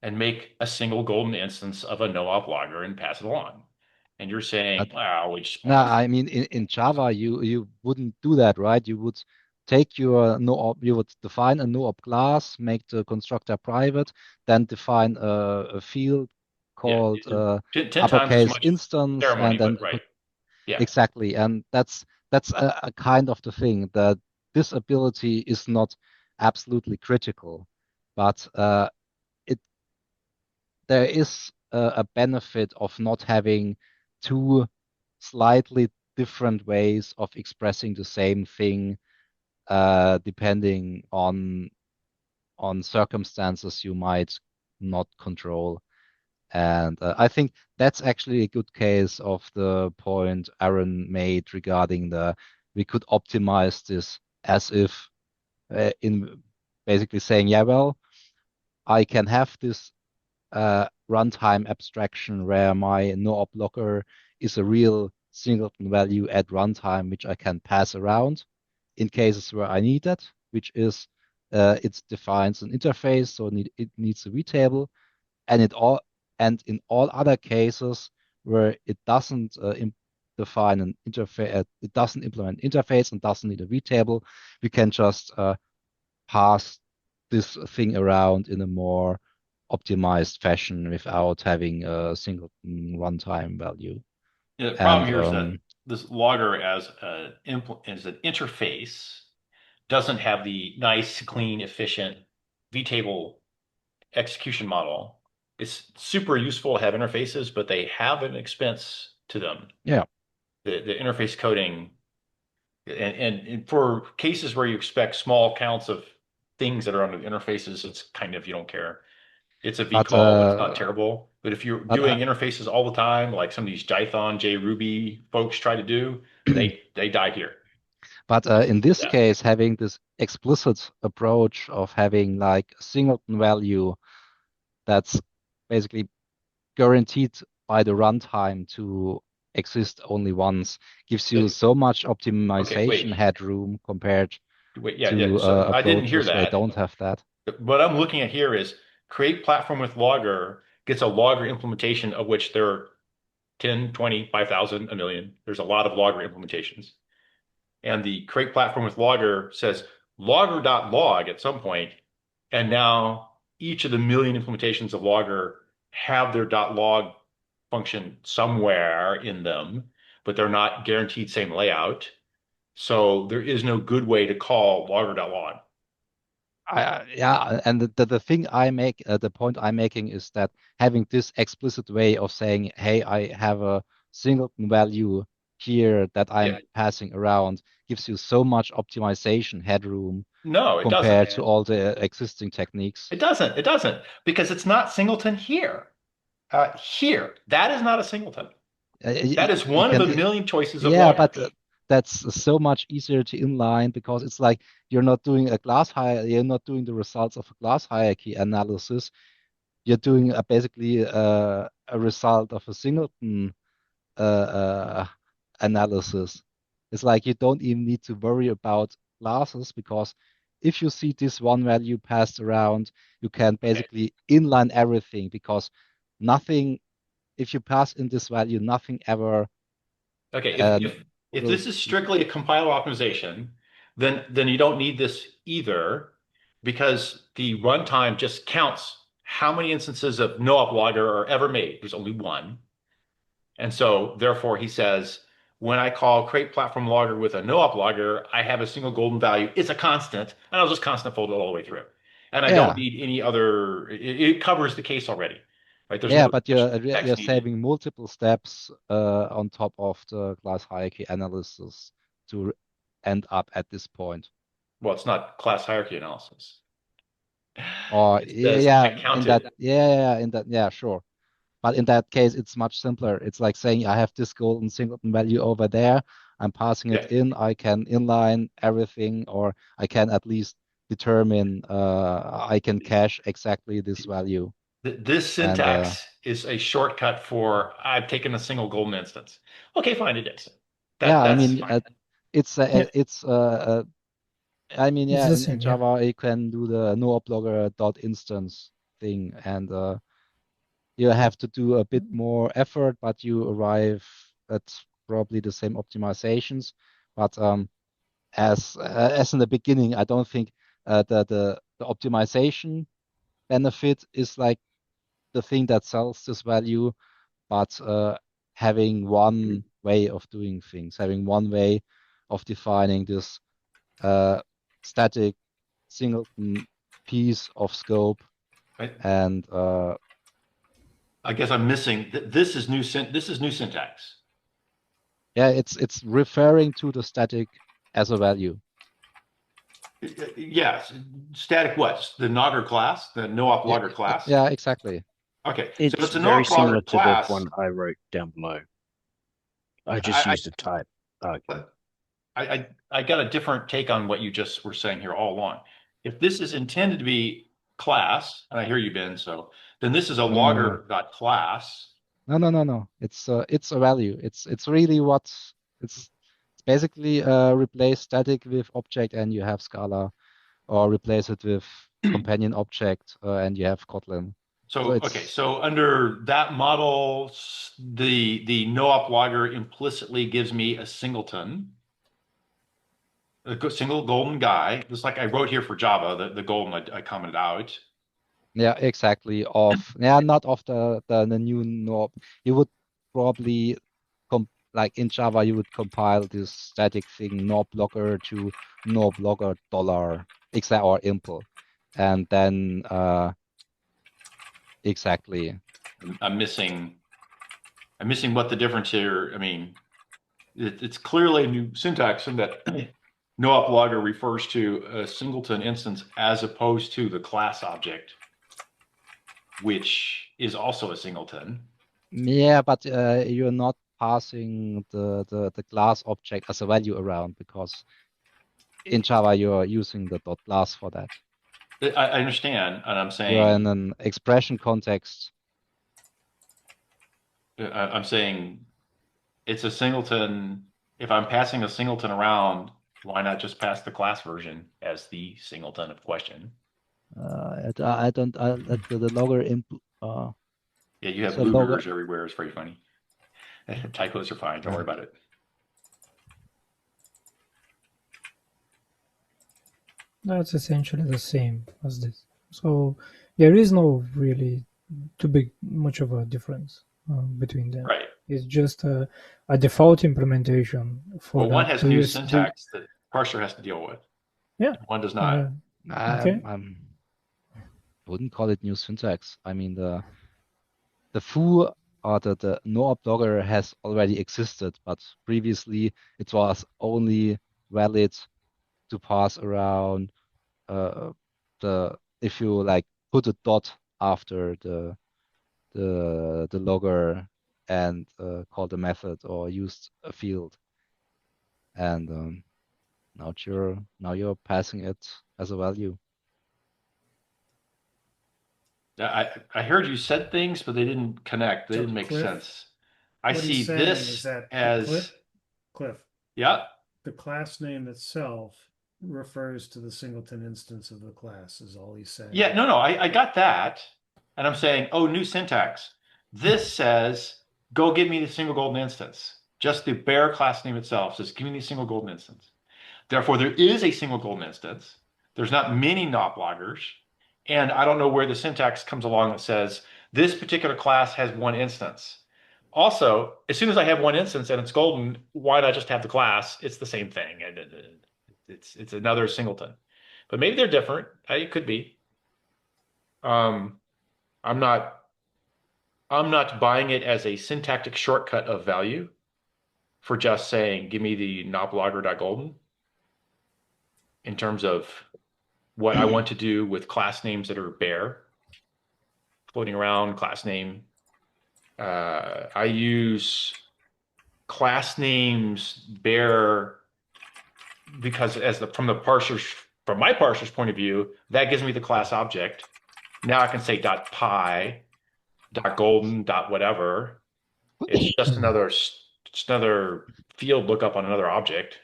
and make a single golden instance of a no-op logger and pass it along. And you're saying, wow, we just No, want I mean in Java you wouldn't do that, right? You would take your no op, you would define a no op class, make the constructor private, then define a field yeah, called 10 times as uppercase much instance, ceremony, and then but right. Yeah. exactly, and that's a kind of the thing that this ability is not absolutely critical, but it there is a benefit of not having two slightly different ways of expressing the same thing, depending on circumstances you might not control. And I think that's actually a good case of the point Aaron made regarding the we could optimize this as if in basically saying, yeah, well, I can have this runtime abstraction where my no-op blocker is a real singleton value at runtime, which I can pass around in cases where I need that, which is it defines an interface, so it needs a vtable, and in all other cases where it doesn't define an interface, it doesn't implement interface and doesn't need a vtable, we can just pass this thing around in a more optimized fashion without having a single runtime value. Yeah, the problem And here is that this logger as an interface doesn't have the nice, clean, efficient vtable execution model. It's super useful to have interfaces, but they have an expense to them. yeah, The interface coding, and for cases where you expect small counts of things that are on the interfaces, it's kind of you don't care. It's a but vcall. It's not terrible. But if you're but doing interfaces all the time, like some of these Python, JRuby folks try to do, they die here. but It's in this a case, having this explicit approach of having like a singleton value that's basically guaranteed by the runtime to exist only once gives you so much Okay, optimization wait, headroom compared yeah, yeah. to So I didn't hear approaches where that. don't have that. What I'm looking at here is create platform with logger gets a logger implementation of which there are 10, 20, 5,000, a million. There's a lot of logger implementations. And the create platform with logger says logger.log at some point, and now each of the million implementations of logger have their .log function somewhere in them, but they're not guaranteed same layout. So there is no good way to call logger.log. Yeah, and the thing I make, the point I'm making is that having this explicit way of saying, hey, I have a singleton value here that I'm Yeah. passing around gives you so much optimization headroom No, it doesn't. compared to all the existing techniques. It doesn't. It doesn't because it's not singleton here. Here, that is not a singleton. That is You one of can, a million choices of yeah, logger. but that's so much easier to inline because it's like you're not doing a class hierarchy, you're not doing the results of a class hierarchy analysis. You're doing basically a result of a singleton uh, analysis. It's like you don't even need to worry about classes because if you see this one value passed around, you can Okay. basically inline everything because nothing, if you pass in this value, nothing ever Okay, um, if will. this is strictly a compiler optimization, then you don't need this either because the runtime just counts how many instances of no-op logger are ever made. There's only one. And so therefore he says, when I call create platform logger with a no-op logger, I have a single golden value. It's a constant, and I'll just constant fold it all the way through. And I don't Yeah, need any other, it covers the case already, right? There's yeah, no but you're text needed. saving multiple steps on top of the class hierarchy analysis to end up at this point. Well, it's not class hierarchy analysis. Or It says yeah, I in that, counted. in that, yeah, sure. But in that case, it's much simpler. It's like saying I have this golden singleton value over there. I'm passing it Yeah. in. I can inline everything, or I can at least determine I can cache exactly this value. This And syntax is a shortcut for I've taken a single golden instance. Okay, fine, it is. yeah, I That's mean, fine. Yeah, I mean, it's yeah, the in same. Yeah. Java you can do the no-oplogger dot instance thing, and you have to do a bit more effort, but you arrive at probably the same optimizations. But as in the beginning, I don't think the optimization benefit is like the thing that sells this value, but having one way of doing things, having one way of defining this uh, static singleton piece of scope, I, and I guess I'm missing this is new syntax. yeah, it's referring to the static as a value. Yes, static what? The Nogger class, the no-op Yeah, logger class. yeah, exactly. Okay, so if It's it's a very no-op logger similar to the class, one I wrote down below. I just I, used a type I, argument. I got a different take on what you just were saying here all along. If this is intended to be class, and I hear you, Ben, so then this is a No, no, no, logger dot class. no, no, no, no. It's a value. It's really what it's basically replace static with object and you have Scala, or replace it with companion object and you have Kotlin. So So okay, it's so under that model, the no-op logger implicitly gives me a singleton, single golden guy, just like I wrote here for Java, the golden I commented out. yeah, exactly of yeah, not of the new norm. You would probably like in Java you would compile this static thing no blocker to no blocker dollar exact or impl, and then exactly. I'm missing I'm missing what the difference here. I mean, it's clearly a new syntax in that no-op logger refers to a singleton instance as opposed to the class object, which is also a singleton. Yeah, but you're not passing the class object as a value around because in Java you're using the dot class for that. I understand, and I'm You're in saying an expression context. I'm saying It's a singleton. If I'm passing a singleton around, why not just pass the class version as the singleton of question? I don't. The logger imp. Yeah, you have So blue logger. mirrors everywhere. It's very funny. Typos are fine. Don't worry about it. That's essentially the same as this. So there is no really too big much of a difference between them. Right. It's just a default implementation for Well, one that. has Do new you syntax that parser has to deal with. yeah. One does not. Okay. I wouldn't call it new syntax. I mean the foo or the no op logger has already existed, but previously it was only valid to pass around uh, the if you like put a dot after the logger and call the method or used a field, and now you're passing it as a value. I heard you said things, but they didn't connect. They So didn't make Cliff, sense. I what he's see saying is this that as, Cliff, yeah, the class name itself refers to the singleton instance of the class, is all he's saying. yeah, no, I got that. And I'm saying, oh, new syntax. This says, go give me the single golden instance. Just the bare class name itself says, give me the single golden instance. Therefore, there is a single golden instance. There's not many not bloggers. And I don't know where the syntax comes along that says this particular class has one instance. Also, as soon as I have one instance and it's golden, why not just have the class? It's the same thing. And it's another singleton. But maybe they're different. It could be. Um, I'm not I'm not buying it as a syntactic shortcut of value for just saying give me the not blogger.golden in terms of what I want to do with class names that are bare, floating around class name. I use class names bare because from my parser's point of view, that gives me the class object. Now I can say dot .py, dot .golden, dot .whatever. It's just another field lookup on another object.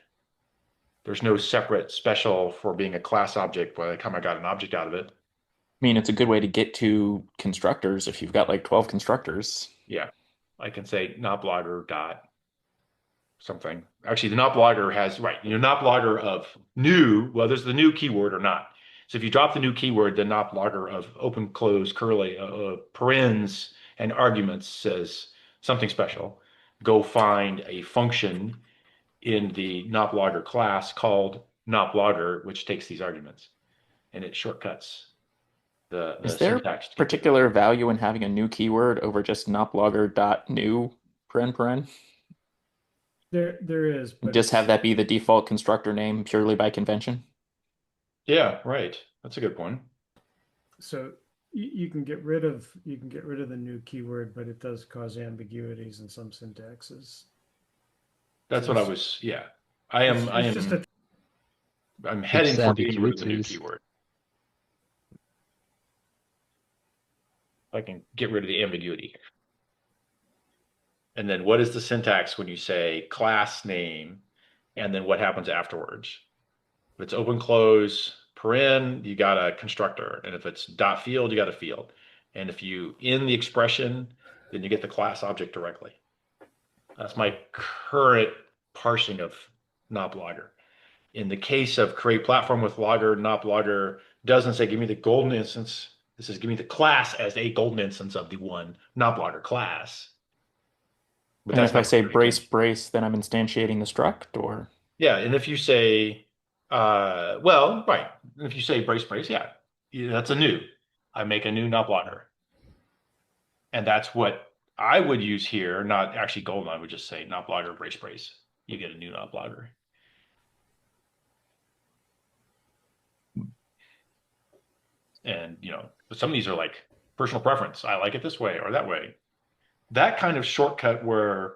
There's no separate special for being a class object by the time I got an object out of it. I mean, it's a good way to get to constructors if you've got like 12 constructors. Yeah. I can say not blogger dot something. Actually, the not blogger has, right, not blogger of new, well, there's the new keyword or not. So if you drop the new keyword, the not blogger of open, close, curly, parens, and arguments says something special. Go find a function in the not blogger class called not blogger, which takes these arguments and it shortcuts the Is there syntax to get to them. particular value in having a new keyword over just notblogger.new paren? There is, but Just have that be the default constructor name purely by convention? Yeah, right. That's a good one. so you can get rid of the new keyword, but it does cause ambiguities in some syntaxes. That's So what I it's- was, yeah. I'm just a heading Fix for getting rid of the new ambiguities. keyword. I can get rid of the ambiguity. And then what is the syntax when you say class name and then what happens afterwards? If it's open close paren, you got a constructor. And if it's dot field, you got a field. And if you in the expression, then you get the class object directly. That's my current parsing of not blogger. In the case of create platform with logger, not blogger doesn't say give me the golden instance. This is give me the class as a golden instance of the one not blogger class. But And that's if I not say going to brace, change. brace, then I'm instantiating the struct, or Yeah, and if you say, well, right, if you say brace brace, yeah, that's a new. I make a new not blogger, and that's what I would use here. Not actually golden. I would just say not blogger brace brace. You get a new not blogger. And but some of these are like personal preference. I like it this way or that way. That kind of shortcut where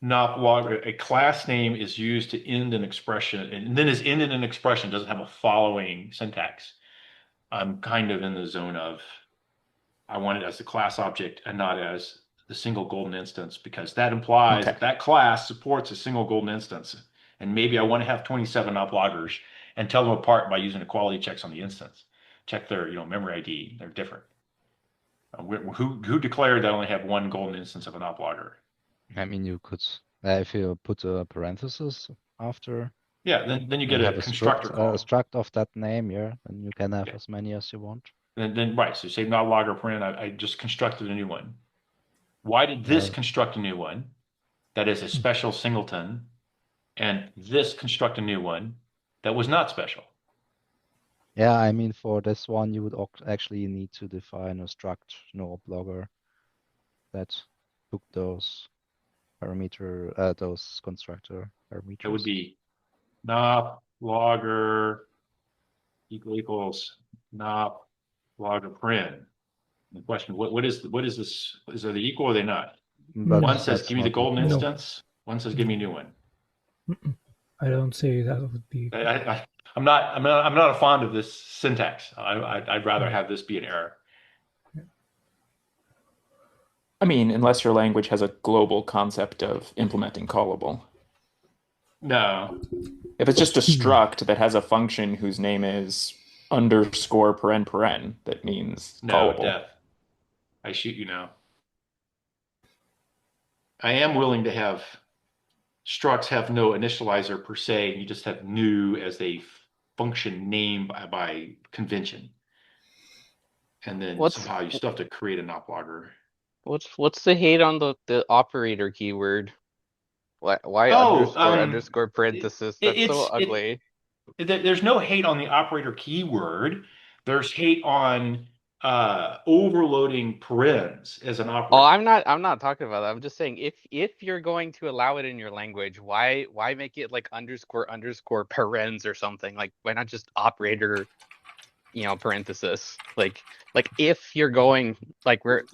not log a class name is used to end an expression and then is ended an expression doesn't have a following syntax. I'm kind of in the zone of I want it as a class object and not as the single golden instance because that implies Okay. that class supports a single golden instance. And maybe I want to have 27 uploggers and tell them apart by using equality checks on the instance. Check their, memory ID. They're different. Who declared they only have one golden instance of an uplogger? I mean, you could, if you put a parenthesis after, Yeah, then you get have a a constructor call. struct of that name, yeah, and you can have Yeah. as many as you want. Then right, so say not logger print, I just constructed a new one. Why did this construct a new one that is a special singleton, and this construct a new one that was not special? Yeah, I mean, for this one, you would actually need to define a struct no blogger that took those those constructor parameters. It would be not logger equals not logger print. The question, what is this? Is they equal or are they not? But One says that's give me the not golden No. instance. One says give me a new one. I don't say that would be. I'm not a fond of this syntax. I'd rather have this be an error. I mean, unless your language has a global concept of implementing callable. No, If it's just a struct that has a function whose name is underscore paren, that means no, callable. death. I shoot you now. I am willing to have structs have no initializer per se, and you just have new as a function name by convention. And then somehow you still have to create a not logger. What's the hate on the operator keyword? Why underscore parenthesis? That's so ugly. There's no hate on the operator keyword. There's hate on overloading parens as an operator. Oh, I'm not talking about that. I'm just saying if you're going to allow it in your language, why make it like underscore parens or something? Like why not just operator, parenthesis? Like if you're going like we're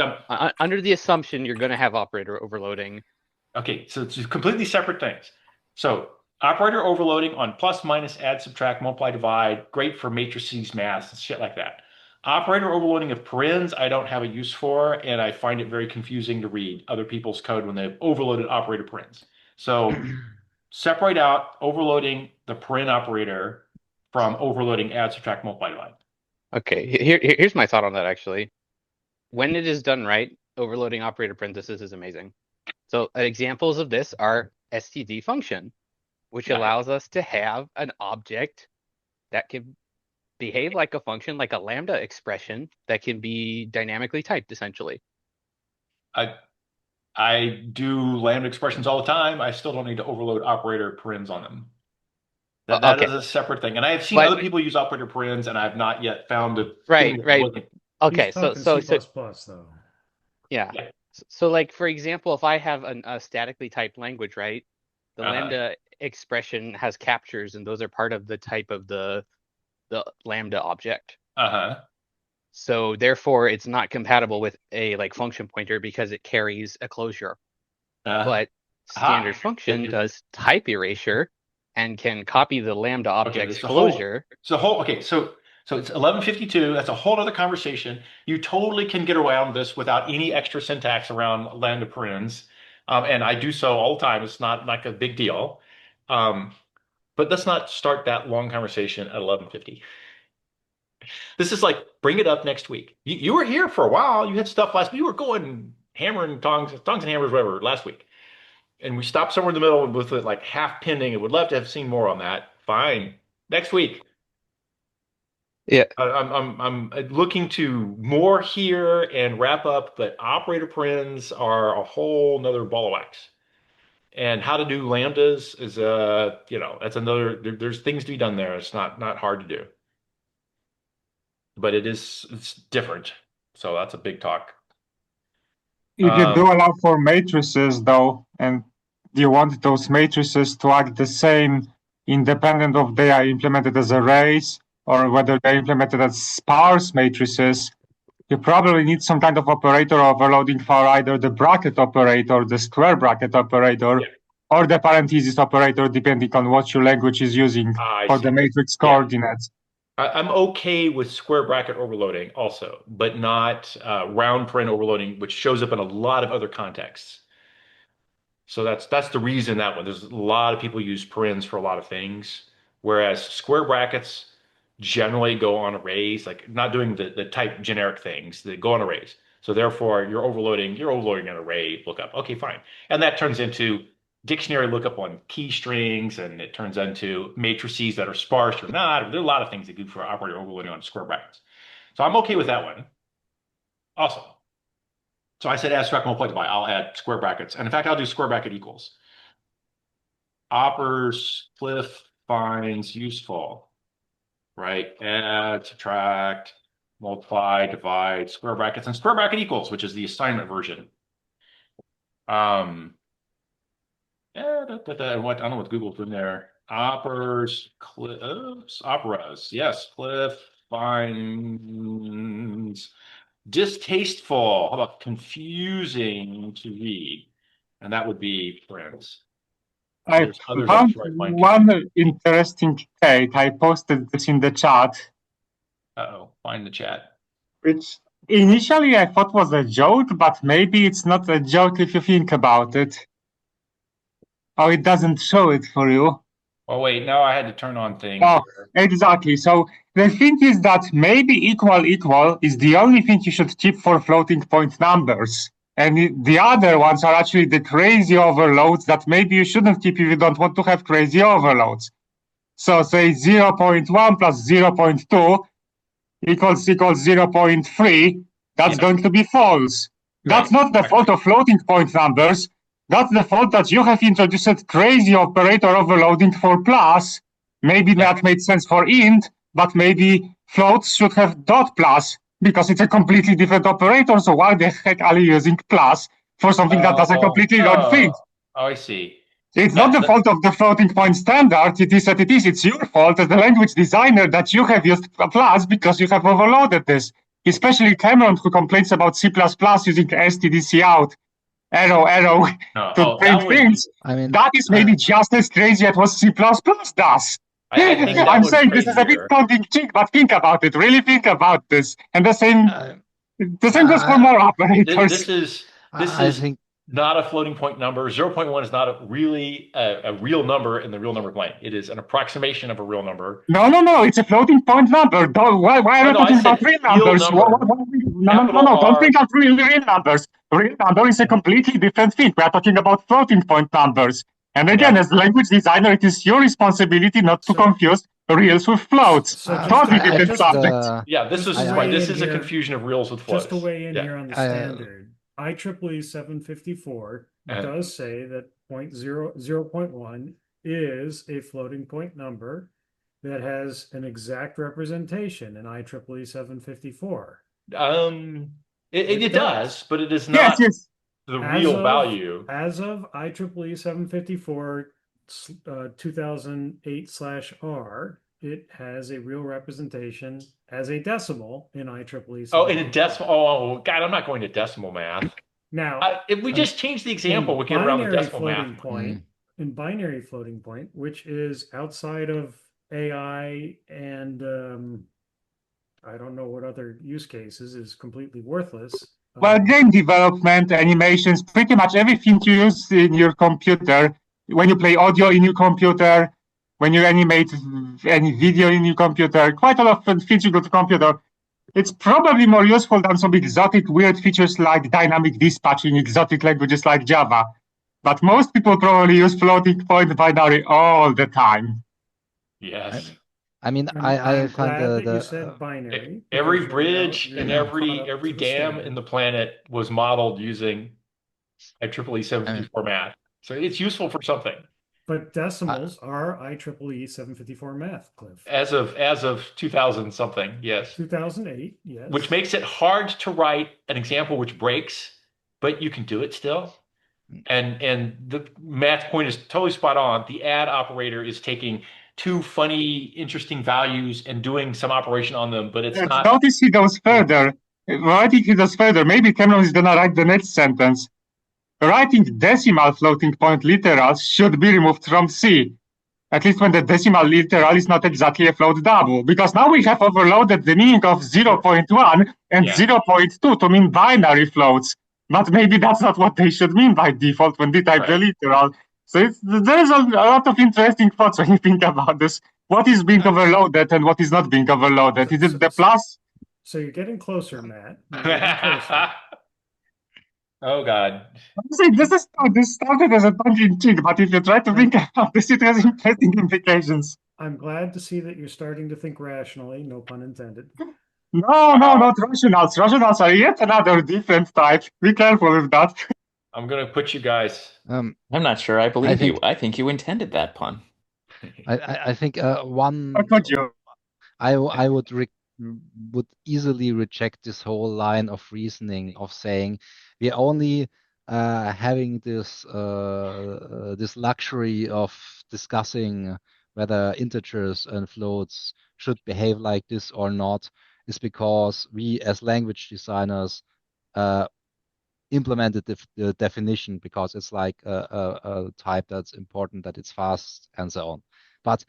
under the assumption you're going to have operator overloading. Okay, so it's completely separate things. So operator overloading on plus, minus, add, subtract, multiply, divide, great for matrices, math, and shit like that. Operator overloading of parens, I don't have a use for, and I find it very confusing to read other people's code when they've overloaded operator parens. So separate out overloading the paren operator from overloading add, subtract, multiply, divide. Okay, here's my thought on that actually. When it is done right, overloading operator parenthesis is amazing. So examples of this are std function, which allows us to have an object that can behave like a function, like a lambda expression that can be dynamically typed, essentially. I do lambda expressions all the time. I still don't need to overload operator parens on them. That is a separate thing. And I have seen other people use operator parens, and I have not yet found a thing that wasn't. Okay, so C++ though. Yeah. So like, for example, if I have a statically typed language, right, the lambda expression has captures, and those are part of the type of the lambda object. So therefore, it's not compatible with a like function pointer because it carries a closure. But standard function does type erasure and can copy the lambda object's closure. So it's 1152. That's a whole other conversation. You totally can get around this without any extra syntax around lambda parens. And I do so all the time. It's not like a big deal. But let's not start that long conversation at 1150. This is like, bring it up next week. You were here for a while. You had stuff last week. You were going hammering tongs and hammers, whatever, last week. And we stopped somewhere in the middle with it like half pending. I would love to have seen more on that. Fine. Next week. Yeah. I'm looking to more here and wrap up, but operator parens are a whole nother ball of wax. And how to do lambdas is that's another there's things to be done there. It's not hard to do. But it's different. So that's a big talk. If you do allow for matrices though, and you want those matrices to act the same independent of they are implemented as arrays or whether they're implemented as sparse matrices, you probably need some kind of operator overloading for either the bracket operator, the square bracket operator, or the parentheses operator, depending on what your language is using for the matrix coordinates. I'm okay with square bracket overloading also, but not round paren overloading, which shows up in a lot of other contexts. So that's the reason that one. There's a lot of people use parens for a lot of things, whereas square brackets generally go on arrays, like not doing the type generic things that go on arrays. So therefore, you're overloading an array lookup. Okay, fine. And that turns into dictionary lookup on key strings, and it turns into matrices that are sparse or not. There are a lot of things that do for operator overloading on square brackets. So I'm okay with that one. Awesome. So I said add struct multiply by. I'll add square brackets. And in fact, I'll do square bracket equals. Oppers, Cliff finds useful, right? Add, subtract, multiply, divide, square brackets, and square bracket equals, which is the assignment version. What I don't know what Google's doing there. Operas, operas. Yes, Cliff finds distasteful. How about confusing to read? And that would be friends. I There's others I'm found sure I find one interesting case. I posted this in the chat, Uh-oh, find the chat. which initially I thought was a joke, but maybe it's not a joke if you think about it. Oh, it doesn't show it for you. Oh wait, now I had to turn on things Oh, here. exactly. So the thing is that maybe equal equal is the only thing you should keep for floating point numbers. And the other ones are actually the crazy overloads that maybe you shouldn't keep if you don't want to have crazy overloads. So say 0.1 plus 0.2 equals 0.3. That's Yeah. going to be false. That's Right. not the fault of floating point numbers. That's the fault that you have introduced crazy operator overloading for plus. Maybe that made sense for int, but maybe floats should have dot plus because it's a completely different operator. So why the heck are you using plus for something that does a completely wrong thing? Oh, I see. It's not the fault of the floating point standard. It is what it is. It's your fault as the language designer that you have used plus because you have overloaded this. Especially Cameron, who complains about C++ using stdc out, arrow to print things. I mean, That is maybe just as crazy as what C++ does. I think that I'm was saying this is a bit crazier. tongue in cheek, but think about it. Really think about this. And the same goes for more operators. This is I think not a floating point number. 0.1 is not really a real number in the real number plane. It is an approximation of a real number. No. It's a floating point number. Why are you talking about real numbers? No. Don't bring up real numbers. Real number is a completely different thing. We are talking about floating point numbers. And again, as language designer, it is your responsibility not to confuse reals with floats. Totally different subject. Yeah, this is right. This is a confusion of reals with floats. Just to weigh in here on the standard, IEEE 754 does say that 0.1 is a floating point number that has an exact representation in IEEE 754. It does, but it is not the real value. As of IEEE 754 2008/R, it has a real representation as a decimal in IEEE. Oh, in a decimal. Oh, God, I'm not going to decimal math. Now, if we just change the example, we get around the decimal math. In binary floating point, which is outside of AI and I don't know what other use cases, is completely worthless. Well, game development, animations, pretty much everything you use in your computer, when you play audio in your computer, when you animate any video in your computer, quite a lot of things you go to computer. It's probably more useful than some exotic weird features like dynamic dispatch in exotic languages like Java. But most people probably use floating point binary all the time. Yes. I mean, I'm find glad that you said binary. Every bridge and every dam in the planet was modeled using IEEE 754 math. So it's useful for something. But decimals are IEEE 754 math, Cliff. As of 2000 something, yes. 2008, yes. Which makes it hard to write an example which breaks, but you can do it still. And the math point is totally spot on. The add operator is taking two funny, interesting values and doing some operation on them, but it's not. Notice he goes further. I think he goes further. Maybe Cameron is gonna write the next sentence. Writing decimal floating point literals should be removed from C. At least when the decimal literal is not exactly a float double, because now we have overloaded the meaning of 0.1 and Yeah. 0.2 to mean binary floats. But maybe that's not what they should mean by default when they type the Right. literal. So there's a lot of interesting thoughts when you think about this. What is being overloaded and what is not being overloaded? Is it the plus? So you're getting closer, Matt. You're getting closer. Oh God. This started as a tongue in cheek, but if you try to think about this, it has interesting implications. I'm glad to see that you're starting to think rationally, no pun intended. No, not rationals. Rationals are yet another different type. Be careful with that. I'm gonna put you guys. I'm not sure I believe think- you. I think you intended that pun. I think one How could you? I would easily reject this whole line of reasoning of saying we're only having this luxury of discussing whether integers and floats should behave like this or not is because we as language designers implemented the definition because it's like a type that's important, that it's fast and so on. But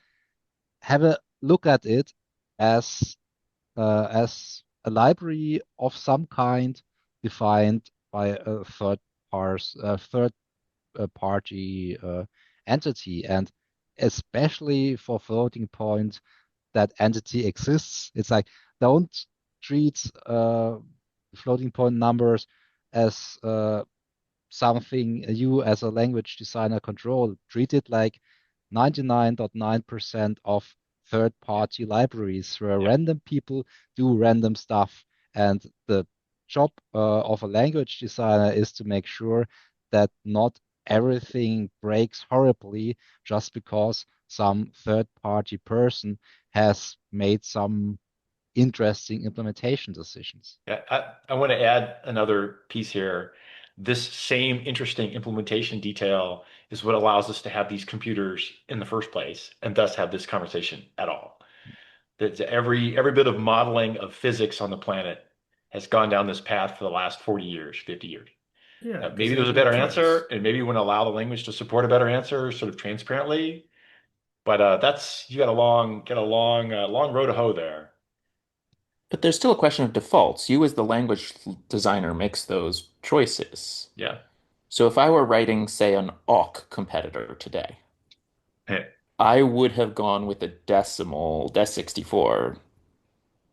have a look at it as a library of some kind defined by a third party entity, and especially for floating point, that entity exists. It's like, don't treat floating point numbers as something you as a language designer control. Treat it like 99.9% of third-party libraries where random people do random stuff. And the job of a language designer is to make sure that not everything breaks horribly just because some third-party person has made some interesting implementation decisions. Yeah, I want to add another piece here. This same interesting implementation detail is what allows us to have these computers in the first place and thus have this conversation at all. That every bit of modeling of physics on the planet has gone down this path for the last 40 years, 50 years. Yeah, Maybe there's a better answer, and maybe we want to allow the language to support a better answer sort of transparently. But that's you got a long road to hoe there. But there's still a question of defaults. You, as the language designer, makes those choices. Yeah. So if I were writing, say, an awk competitor today, Hey. I would have gone with a decimal, Des64,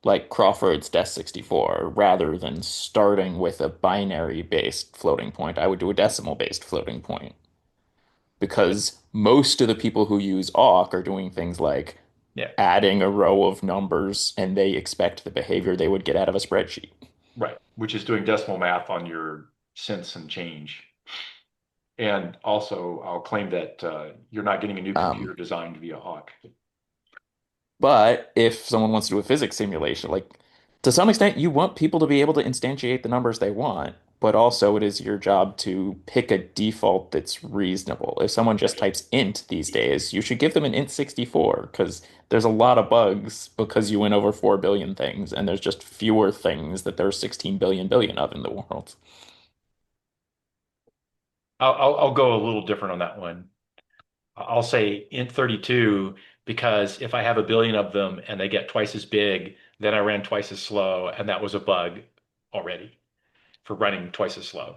like Crawford's Des64, rather than starting with a binary-based floating point. I would do a decimal-based floating point. Because most of the people who use awk are doing things like Yeah. adding a row of numbers, and they expect the behavior they would get out of a spreadsheet. Right, which is doing decimal math on your sense and change. And also, I'll claim that you're not getting a new computer designed via awk. But if someone wants to do a physics simulation, like to some extent, you want people to be able to instantiate the numbers they want, but also it is your job to pick a default that's reasonable. If someone just types int these days, you should give them an int 64 because there's a lot of bugs because you went over 4 billion things, and there's just fewer things that there's 16 billion of in the world. I'll go a little different on that one. I'll say int 32 because if I have a billion of them and they get twice as big, then I ran twice as slow, and that was a bug already for running twice as slow.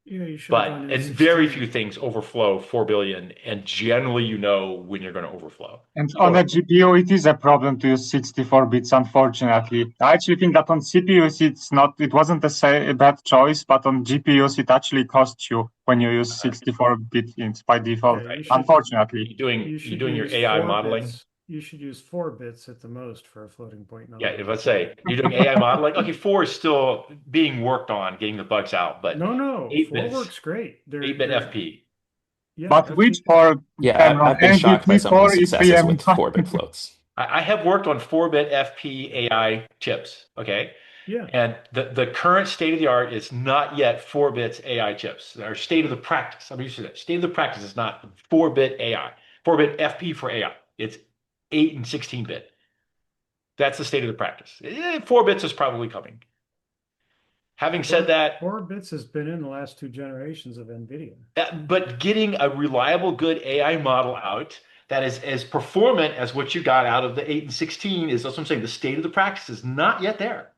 Yeah, you should But have gone and in very 16. few things overflow 4 billion, and generally you know when you're going to overflow. And on a GPU, it is a problem to use 64 bits, unfortunately. I actually think that on CPUs, it wasn't a bad choice, but on GPUs, it actually costs you when you use 64-bit ints by default, Yeah, unfortunately. You doing your AI modeling? Bits. You should use 4 bits at the most for a floating point number. Yeah, if let's say you're doing AI modeling, okay, 4 is still being worked on, getting the bugs out, but no, 8 4 bits, works great. 8-bit FP. Yeah, but FP. which for Yeah, Cameron? I've been shocked by some of the successes with 4-bit floats. I have worked on 4-bit FP AI chips, okay? Yeah. And the current state of the art is not yet 4 bits AI chips. Our state of the practice, I'm used to that. State of the practice is not 4-bit AI, 4-bit FP for AI. It's 8 and 16-bit. That's the state of the practice. 4 bits is probably coming. Having said that, 4 bits has been in the last 2 generations of NVIDIA. but getting a reliable, good AI model out that is as performant as what you got out of the 8 and 16 is, that's what I'm saying. The state of the practice is not yet there.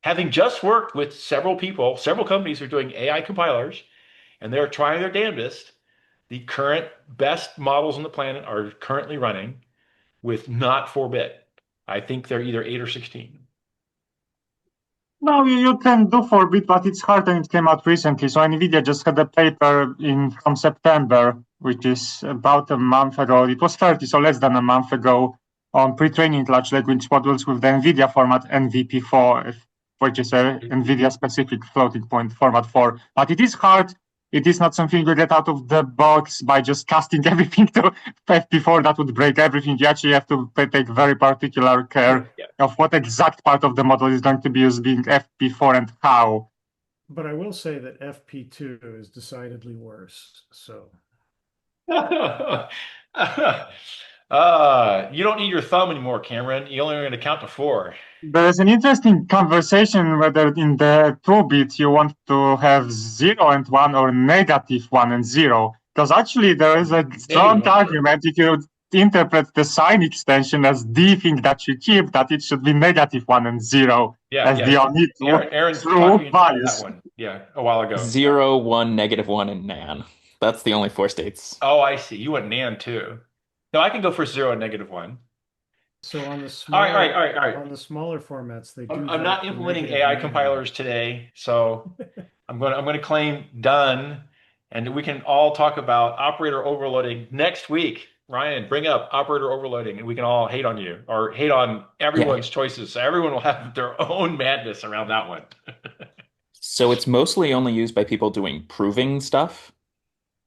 Having just worked with several people, several companies who are doing AI compilers, and they're trying their damnedest, the current best models on the planet are currently running with not 4-bit. I think they're either 8 or 16. No, you can do 4-bit, but it's hard and it came out recently. So NVIDIA just had a paper from September, which is about a month ago. It was 30, so less than a month ago, on pre-training large language models with the NVIDIA format NVP4, which is a NVIDIA-specific floating point format 4. But it is hard. It is not something you get out of the box by just casting everything to FP4. That would break everything. You actually have to take very particular care of what exact part of the model is going to be used being FP4 and how. But I will say that FP2 is decidedly worse. So you don't need your thumb anymore, Cameron. You only are going to count to 4. There's an interesting conversation whether in the 2-bit you want to have 0 and 1 or -1 and 0. Because actually there is a strong argument if you interpret the sign extension as the thing that you keep, that it should be -1 and 0 as the only true values. Yeah, a while ago. 0, 1, -1, and nan. That's the only 4 states. Oh, I see. You went nan too. No, I can go for 0 and -1. So on the smaller, all right. On the smaller formats, they do. I'm not implementing AI compilers today, so I'm going to claim done, and we can all talk about operator overloading next week. Ryan, bring up operator overloading, and we can all hate on you or hate on everyone's choices. So everyone will have their own madness around that one. So it's mostly only used by people doing proving stuff.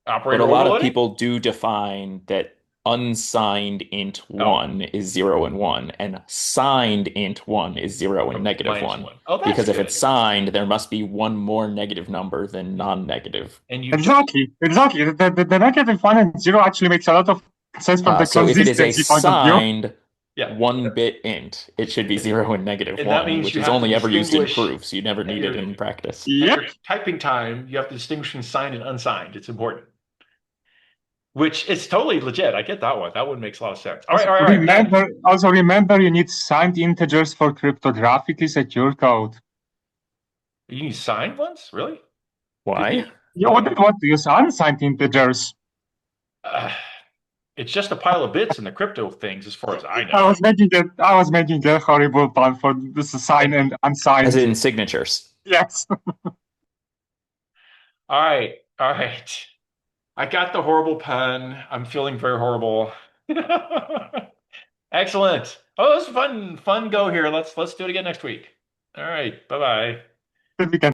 Operator but a lot overloading? of people do define that unsigned int 1 is 0 and 1, and signed int 1 is 0 and -1. Oh, that's because if good. it's signed, there must be one more negative number than non-negative. And you Exactly. The -1 and 0 actually makes a lot of sense from the So if it is a consistency point of view. signed 1-bit int, it should be 0 and -1, which is only ever used in proofs. You never need it in practice. Your typing time, you have to distinguish between signed and unsigned. It's important. Which is totally legit. I get that one. That one makes a lot of sense. All right. Also remember, you need signed integers for cryptographically secure code. You need signed ones? Really? Why? You wouldn't want to use unsigned integers. It's just a pile of bits in the crypto things, as far as I know. I was making a horrible pun for this signed and unsigned. As in signatures. Yes. All right. I got the horrible pun. I'm feeling very horrible. Excellent. Oh, this is fun go here. Let's do it again next week. All right. Bye-bye. Good weekend.